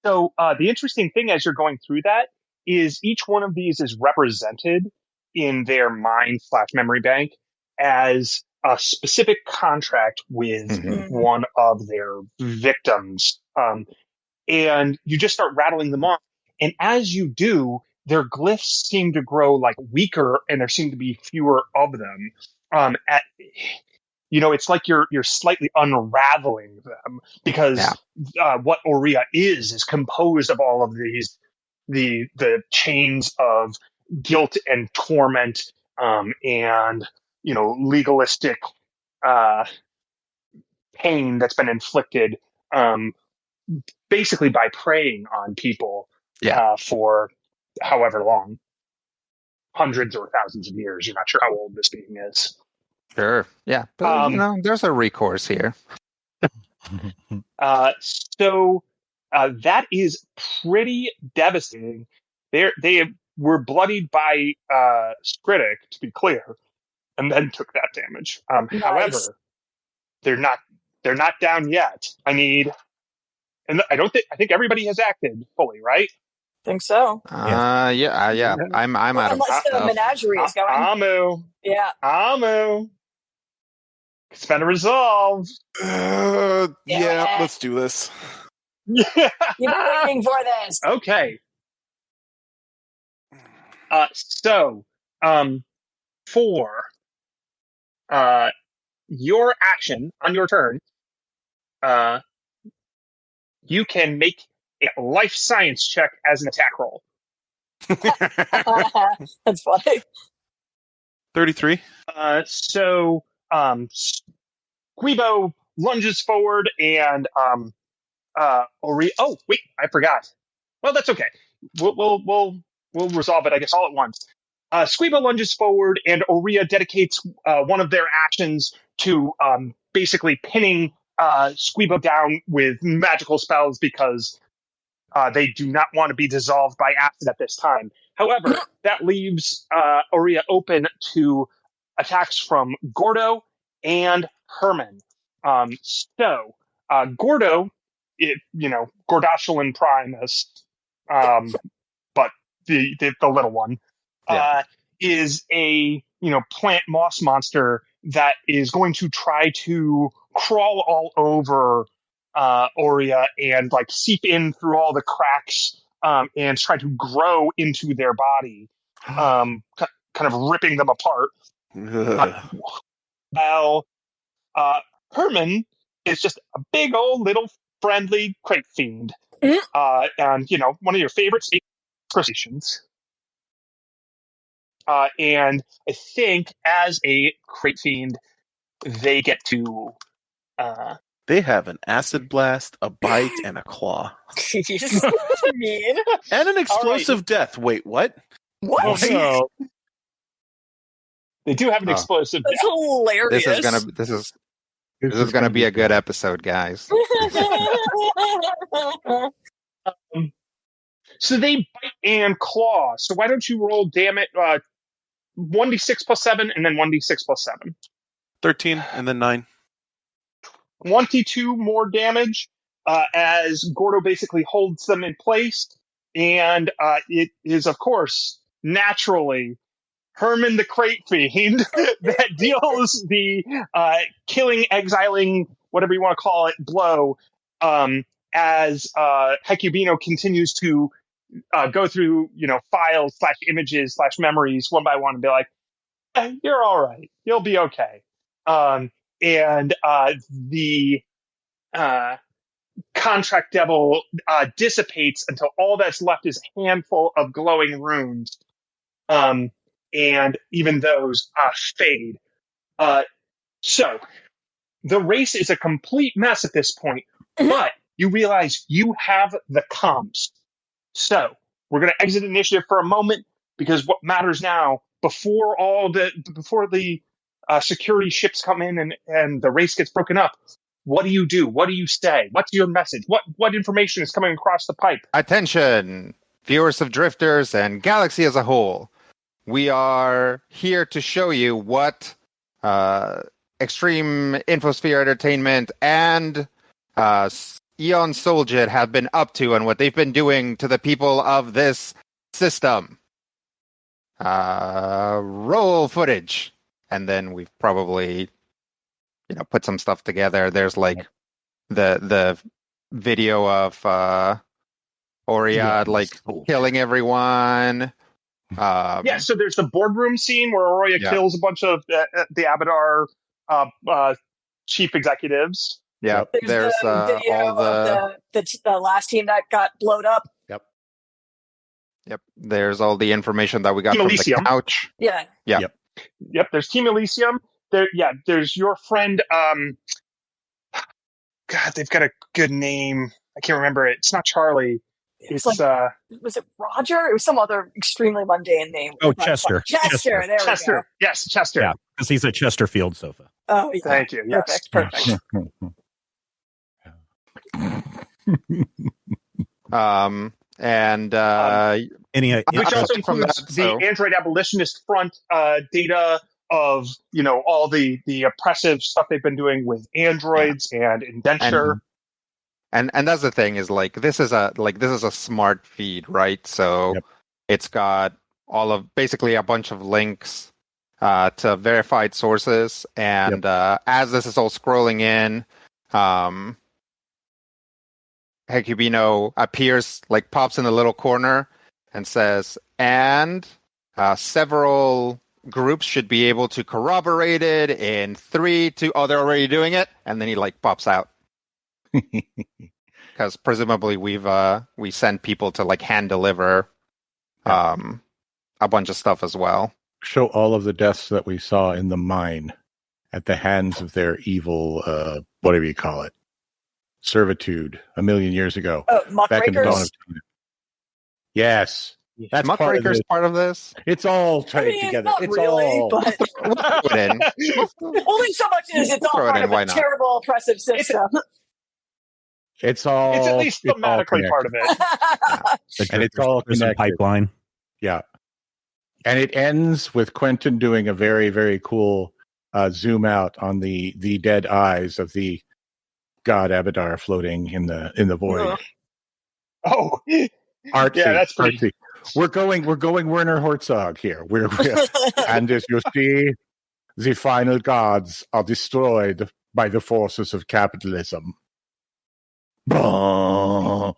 Speaker 3: So the interesting thing as you're going through that is each one of these is represented in their mind/memory bank as a specific contract with one of their victims. And you just start rattling them off. And as you do, their glyphs seem to grow like weaker, and there seem to be fewer of them. It's like you're slightly unraveling them because what Aurea is composed of all of these, the chains of guilt and torment, and legalistic pain that's been inflicted, basically by preying on people for however long, hundreds or thousands of years. You're not sure how old this being is.
Speaker 7: Sure. Yeah. But, there's a recourse here.
Speaker 3: So that is pretty devastating. They were bloodied by Skritic, to be clear, and then took that damage.
Speaker 6: Nice.
Speaker 3: However, they're not down yet. I think everybody has acted fully, right?
Speaker 6: Think so.
Speaker 7: Yeah. I'm out of
Speaker 6: unless the
Speaker 7: stuff.
Speaker 6: menagerie is going.
Speaker 3: Amu.
Speaker 6: Yeah.
Speaker 3: Amu. Spend a resolve.
Speaker 8: Yeah, let's do this.
Speaker 6: You've been waiting for this.
Speaker 3: Okay. For your action on your turn, you can make a life science check as an attack roll.
Speaker 6: That's funny.
Speaker 8: 33.
Speaker 3: Guibo lunges forward and Ori. Oh wait, I forgot. Well, that's okay. We'll resolve it, I guess, all at once. Squeebo lunges forward, and Aurea dedicates one of their actions to basically pinning Squeebo down with magical spells because they do not want to be dissolved by acid at this time. However, that leaves Aurea open to attacks from Gordo and Herman. Gordo, Gordoshulan Primus, but the little one, is a plant moss monster that is going to try to crawl all over Aurea and like seep in through all the cracks and try to grow into their body, kind of ripping them apart. Well, Herman is just a big old little friendly crate fiend, and one of your favorite crustaceans. And I think as a crate fiend, they get to.
Speaker 8: They have an acid blast, a bite, and a claw.
Speaker 6: Jeez, mean.
Speaker 8: And an explosive death. Wait, what?
Speaker 6: What?
Speaker 3: Also, they do have an explosive
Speaker 6: That's
Speaker 3: death.
Speaker 6: hilarious.
Speaker 7: This is gonna be a good episode, guys.
Speaker 3: So they bite and claw. So why don't you roll damage 1d6 plus 7 and then 1d6 plus 7.
Speaker 8: 13 and then 9.
Speaker 3: 22 more damage as Gordo basically holds them in place. And it is, of course, naturally Herman the Crate Fiend that deals the killing, exiling, whatever you want to call it, blow as Hecubino continues to go through, files / images / memories one by one and be like, you're all right. You'll be okay. And the contract devil dissipates until all that's left is a handful of glowing runes. And even those fade. So the race is a complete mess at this point, but you realize you have the comms. So we're going to exit initiative for a moment because what matters now, before the security ships come in and the race gets broken up, what do you do? What do you say? What's your message? What information is coming across the pipe?
Speaker 7: Attention, viewers of Drifters and Galaxy as a whole. We are here to show you what Extreme Infosphere Entertainment and Eon Soljet have been up to and what they've been doing to the people of this system. Roll footage. And then we've probably, put some stuff together. There's like the video of Aurea killing everyone.
Speaker 3: So there's the boardroom scene where Aurea kills a bunch of the Abadar chief executives.
Speaker 7: Yeah, there's
Speaker 6: the video
Speaker 7: all
Speaker 6: of the last team that got blowed up.
Speaker 7: Yep. There's all the information that we got
Speaker 3: Team
Speaker 7: from
Speaker 3: Elysium.
Speaker 7: the couch.
Speaker 6: Yeah.
Speaker 7: Yep.
Speaker 3: There's Team Elysium. There's your friend. God, they've got a good name. I can't remember it. It's not Charlie.
Speaker 6: Was it Roger? It was some other extremely mundane name.
Speaker 2: Oh, Chester.
Speaker 6: Chester. There we go.
Speaker 3: Yes, Chester.
Speaker 2: Yeah, because he's a Chesterfield sofa.
Speaker 6: Oh, yeah.
Speaker 3: Thank you. Yes.
Speaker 6: Perfect.
Speaker 3: Which also includes the Android Abolitionist Front data of all the oppressive stuff they've been doing with androids and indenture.
Speaker 7: And that's the thing is this is a smart feed, right? So it's got basically a bunch of links to verified sources, and as this is all scrolling in, Hecubino appears, pops in the little corner and says, and several groups should be able to corroborate it in 3, 2, they're already doing it, and then he pops out. Because presumably we send people to hand deliver a bunch of stuff as well.
Speaker 4: Show all of the deaths that we saw in the mine at the hands of their evil, whatever you call it, servitude 1 million years ago.
Speaker 6: Oh,
Speaker 4: back in the dawn
Speaker 6: muckrakers.
Speaker 4: of time. Yes. That's
Speaker 7: Muckrakers part of this?
Speaker 4: It's all tied together.
Speaker 6: Not
Speaker 4: It's
Speaker 6: really,
Speaker 4: all.
Speaker 6: but
Speaker 7: We'll throw it in.
Speaker 6: only so much as it's all
Speaker 7: Throw it
Speaker 6: part
Speaker 7: in,
Speaker 6: of
Speaker 7: why
Speaker 6: a
Speaker 7: not?
Speaker 6: terrible oppressive system.
Speaker 4: It's all.
Speaker 3: It's at least
Speaker 4: it's all
Speaker 3: thematically part of it.
Speaker 4: And it's all
Speaker 2: There's a
Speaker 4: connected.
Speaker 2: pipeline.
Speaker 4: Yeah. And it ends with Quentin doing a very, very cool zoom out on the dead eyes of the god Abadar floating in the void.
Speaker 3: Oh,
Speaker 4: Artsy,
Speaker 3: yeah, that's pretty.
Speaker 4: artsy. We're going Werner Herzog here. And as you see, the final gods are destroyed by the forces of capitalism. Bah.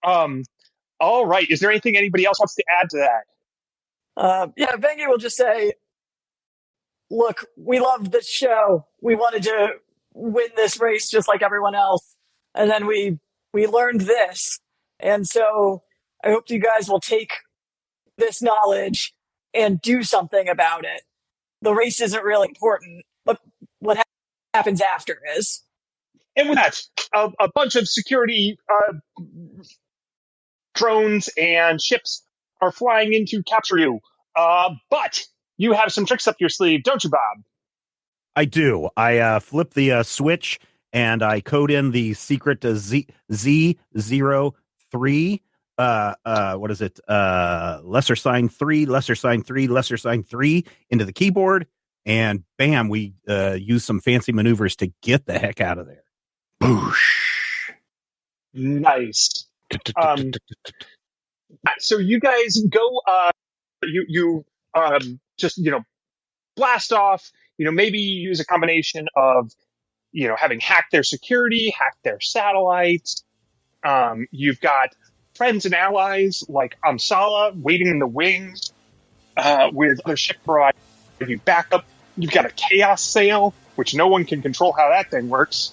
Speaker 3: All right. Is there anything anybody else wants to add to that?
Speaker 6: Yeah, Vengi will just say, look, we loved this show. We wanted to win this race just like everyone else. And then we learned this. And so I hope you guys will take this knowledge and do something about it. The race isn't really important, but what happens after is.
Speaker 3: And with that, a bunch of security drones and ships are flying in to capture you. But you have some tricks up your sleeve, don't you, Bob?
Speaker 2: I do. I flip the switch and I code in the secret Z03. What is it? Lesser sign 3, lesser sign 3, lesser sign 3 into the keyboard, and bam, we use some fancy maneuvers to get the heck out of there.
Speaker 4: Boosh.
Speaker 3: Nice. So you guys go. You just blast off. Maybe use a combination of having hacked their security, hacked their satellites. You've got friends and allies like Amsala waiting in the wings with other ship providers. You back up. You've got a chaos sail, which no one can control how that thing works.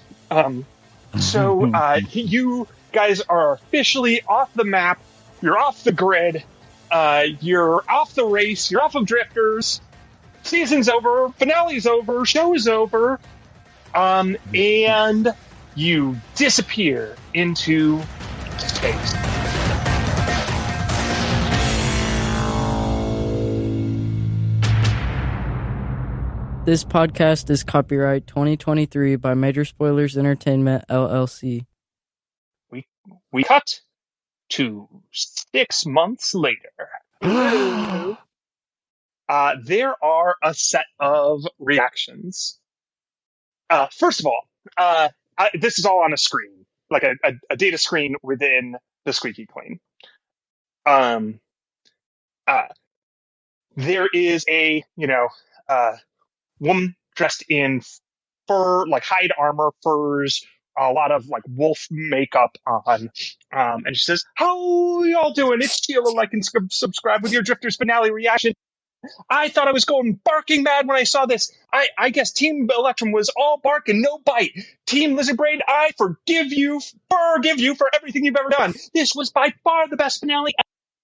Speaker 3: So you guys are officially off the map. You're off the grid. You're off the race. You're off of Drifters. Season's over. Finale's over. Show's over. And you disappear into space.
Speaker 9: This podcast is copyright 2023 by Major Spoilers Entertainment, LLC.
Speaker 3: We cut to 6 months later. There are a set of reactions. First of all, this is all on a screen, like a data screen within the Squeaky Clean. There is a woman dressed in fur, like hide armor, furs, a lot of like wolf makeup on, and she says, "How y'all doing? It's Sheila. Like and subscribe with your Drifters finale reaction. I thought I was going barking mad when I saw this. I guess Team Electrum was all bark and no bite. Team Lizardbrain, I forgive you for everything you've ever done. This was by far the best finale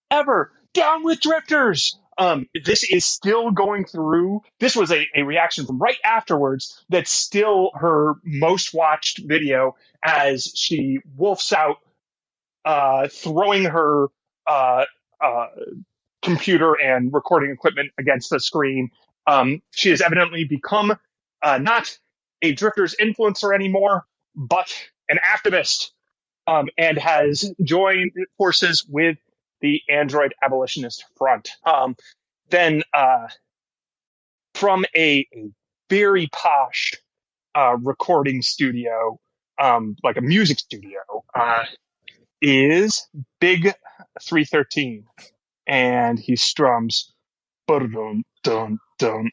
Speaker 3: ever. Down with Drifters." This is still going through. This was a reaction from right afterwards. That's still her most watched video as she wolfs out, throwing her computer and recording equipment against the screen. She has evidently become not a Drifters influencer anymore, but an activist, and has joined forces with the Android Abolitionist Front. Then from a very posh recording studio, like a music studio, is Big 313. And he strums. Dun, dun, dun, dun,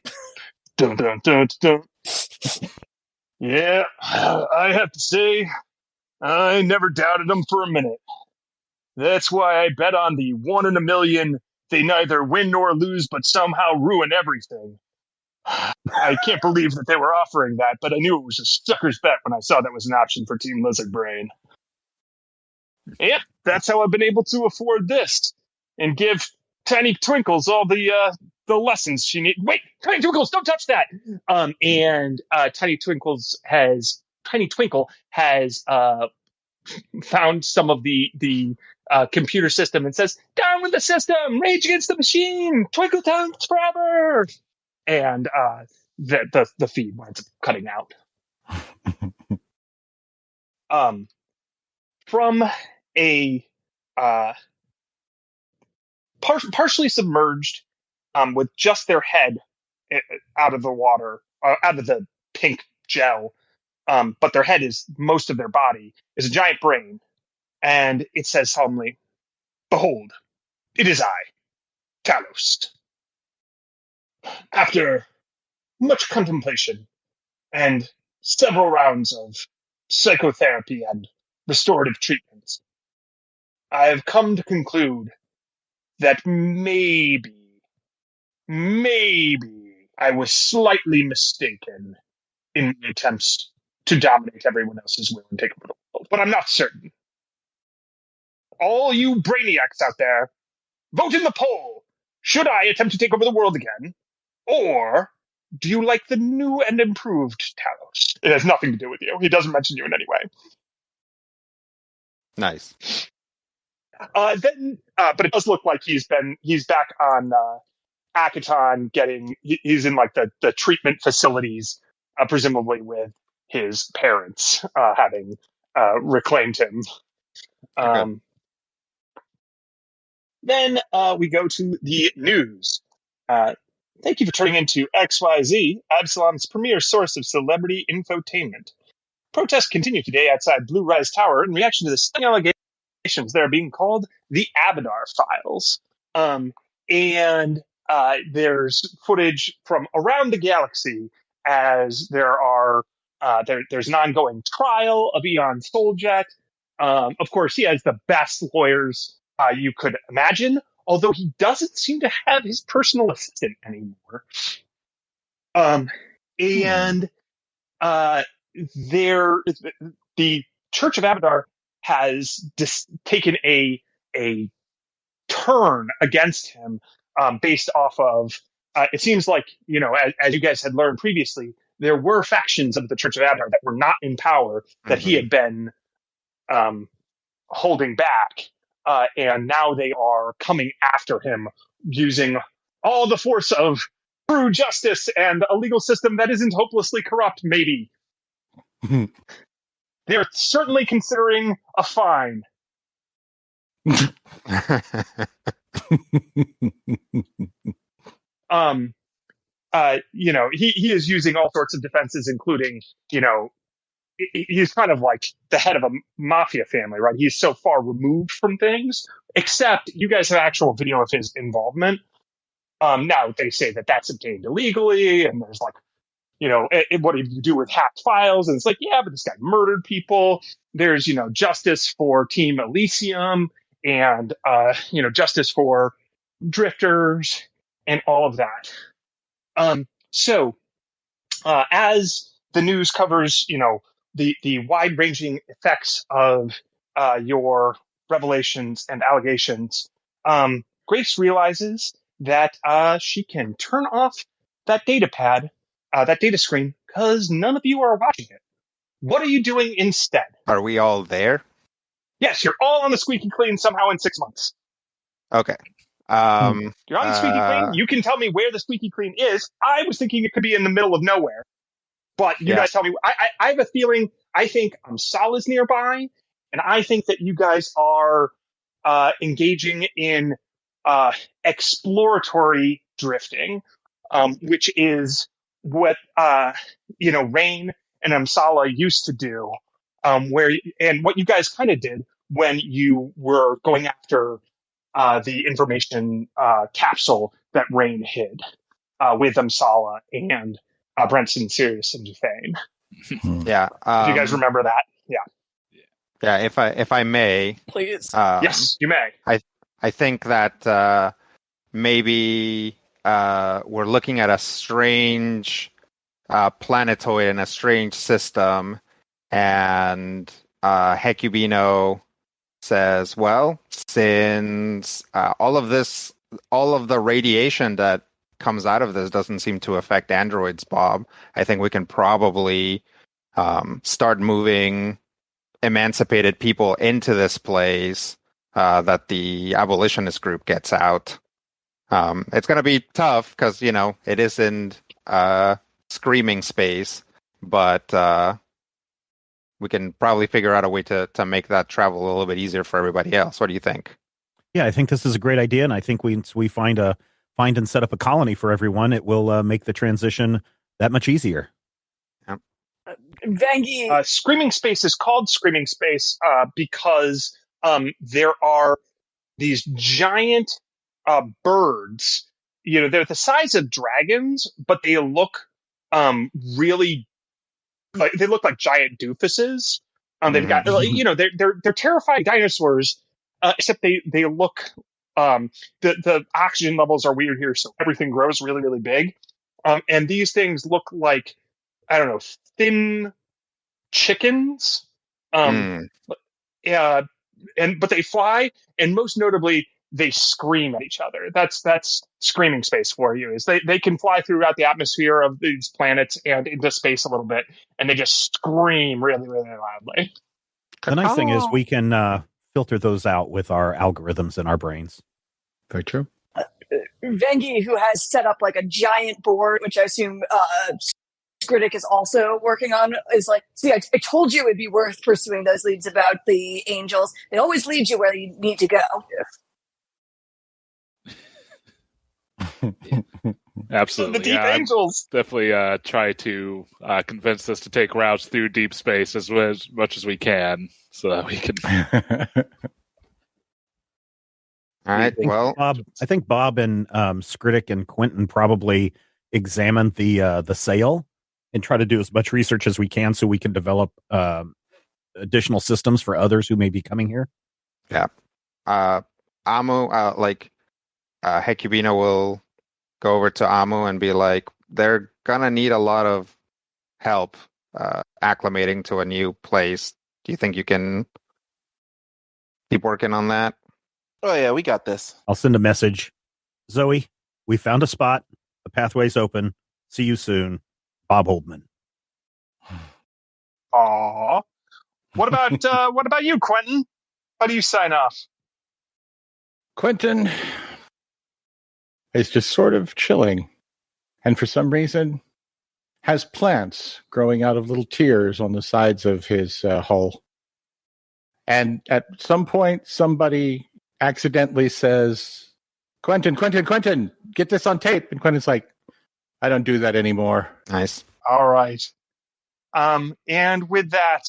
Speaker 3: dun, dun, dun. Yeah, I have to say, I never doubted him for a minute. That's why I bet on the 1 in a million, they neither win nor lose, but somehow ruin everything. I can't believe that they were offering that, but I knew it was a sucker's bet when I saw that was an option for Team Lizardbrain. Yep, that's how I've been able to afford this and give Tiny Twinkles all the lessons she needs. Wait, Tiny Twinkles, don't touch that! And Tiny Twinkle has found some of the computer system and says, "Down with the system! Rage against the machine! Twinkle Tones forever!" And the feed winds up cutting out. From a partially submerged, with just their head out of the water, out of the pink gel. But their head is most of their body, is a giant brain. And it says solemnly, "Behold, it is I, Talos. After much contemplation and several rounds of psychotherapy and restorative treatments, I have come to conclude that maybe I was slightly mistaken in my attempts to dominate everyone else's will and take over the world, but I'm not certain. All you brainiacs out there, vote in the poll. Should I attempt to take over the world again? Or do you like the new and improved Talos? It has nothing to do with you. He doesn't mention you in any way.
Speaker 7: Nice.
Speaker 3: But it does look like he's back on Akaton he's in like the treatment facilities, presumably with his parents, having reclaimed him. Then we go to the news. Thank you for turning into XYZ, Absalom's premier source of celebrity infotainment. Protests continue today outside Blue Rise Tower in reaction to the stunning allegations that are being called the Abadar Files. And there's footage from around the galaxy as there's an ongoing trial of Eon Souljet. Of course, he has the best lawyers you could imagine, although he doesn't seem to have his personal assistant anymore. The Church of Abadar has taken a turn against him, based off of, it seems like, as you guys had learned previously, there were factions of the Church of Abadar that were not in power that he had been holding back. And now they are coming after him using all the force of true justice and a legal system that isn't hopelessly corrupt, maybe. They're certainly considering a fine. He is using all sorts of defenses, including, he's kind of like the head of a mafia family, right? He's so far removed from things, except you guys have actual video of his involvement. Now they say that that's obtained illegally, and there's like, what do you do with hacked files? And it's like, yeah, but this guy murdered people. There's, justice for Team Elysium and, justice for drifters and all of that. So as the news covers, the wide-ranging effects of your revelations and allegations, Grace realizes that she can turn off that data pad, that data screen, because none of you are watching it. What are you doing instead?
Speaker 7: Are we all there?
Speaker 3: Yes, you're all on the squeaky clean somehow in 6 months.
Speaker 7: Okay.
Speaker 3: You're on the squeaky clean. You can tell me where the squeaky clean is. I was thinking it could be in the middle of nowhere. But you guys tell me. I have a feeling, I think Amsala's nearby, and I think that you guys are engaging in exploratory drifting, which is what Rain and Amsala used to do, and what you guys kind of did when you were going after the information capsule that Rain hid with Amsala and Brenton, Sirius, and Dufane.
Speaker 7: Yeah.
Speaker 3: Do you guys remember that? Yeah.
Speaker 7: Yeah. If I may,
Speaker 6: Please.
Speaker 3: Yes, you may.
Speaker 7: I think that maybe we're looking at a strange planetoid in a strange system, and Hecubino says, well, since all of the radiation that comes out of this doesn't seem to affect androids, Bob, I think we can probably start moving emancipated people into this place that the abolitionist group gets out. It's going to be tough because, it isn't screaming space, but we can probably figure out a way to make that travel a little bit easier for everybody else. What do you think?
Speaker 2: Yeah, I think this is a great idea, and I think we find and set up a colony for everyone, it will make the transition that much easier.
Speaker 6: Vangie,
Speaker 3: Screaming Space is called Screaming Space because there are these giant birds. They're the size of dragons, but they look really like giant doofuses. They've got they're terrifying dinosaurs, except they look the oxygen levels are weird here, so everything grows really really big. And these things look like, I don't know, thin chickens. But they fly, and most notably, they scream at each other. That's Screaming Space for you. Is they can fly throughout the atmosphere of these planets and into space a little bit, and they just scream really, really loudly.
Speaker 2: The nice thing is we can filter those out with our algorithms in our brains.
Speaker 4: Very true.
Speaker 6: Vangie, who has set up like a giant board, which I assume Skritic is also working on, is like, see, I told you it'd be worth pursuing those leads about the angels. They always lead you where you need to go.
Speaker 5: Absolutely.
Speaker 3: The deep angels.
Speaker 5: Definitely try to convince us to take routes through deep space as much as we can so that we can.
Speaker 7: All right. Well,
Speaker 2: I think Bob and Skritic and Quentin probably examined the sail and try to do as much research as we can so we can develop additional systems for others who may be coming here.
Speaker 7: Yeah. Amu, Hecubino will go over to Amu and be like, they're gonna need a lot of help acclimating to a new place. Do you think you can keep working on that?
Speaker 8: Oh yeah, we got this.
Speaker 2: I'll send a message. Zoe, we found a spot. The pathway's open. See you soon. Bob Holdman.
Speaker 3: Aww. What about you, Quentin? How do you sign off?
Speaker 4: Quentin is just sort of chilling, and for some reason has plants growing out of little tears on the sides of his hull. And at some point, somebody accidentally says, Quentin, get this on tape. And Quentin's like, I don't do that anymore.
Speaker 7: Nice.
Speaker 3: All right. And with that,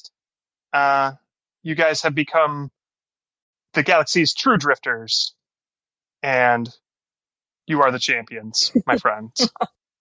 Speaker 3: you guys have become the galaxy's true drifters, and you are the champions, my friends.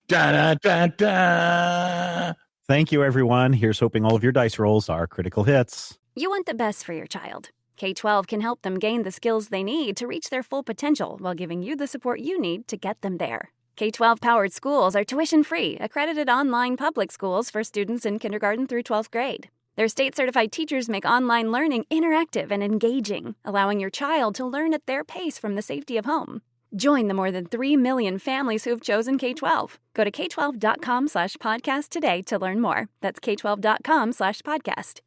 Speaker 4: Da, da, da, da.
Speaker 2: Thank you, everyone. Here's hoping all of your dice rolls are critical hits.
Speaker 10: You want the best for your child. K-12 can help them gain the skills they need to reach their full potential while giving you the support you need to get them there. K-12-powered schools are tuition-free, accredited online public schools for students in kindergarten through 12th grade. Their state-certified teachers make online learning interactive and engaging, allowing your child to learn at their pace from the safety of home. Join the more than 3 million families who have chosen K-12. Go to k12.com/podcast today to learn more. That's k12.com/podcast.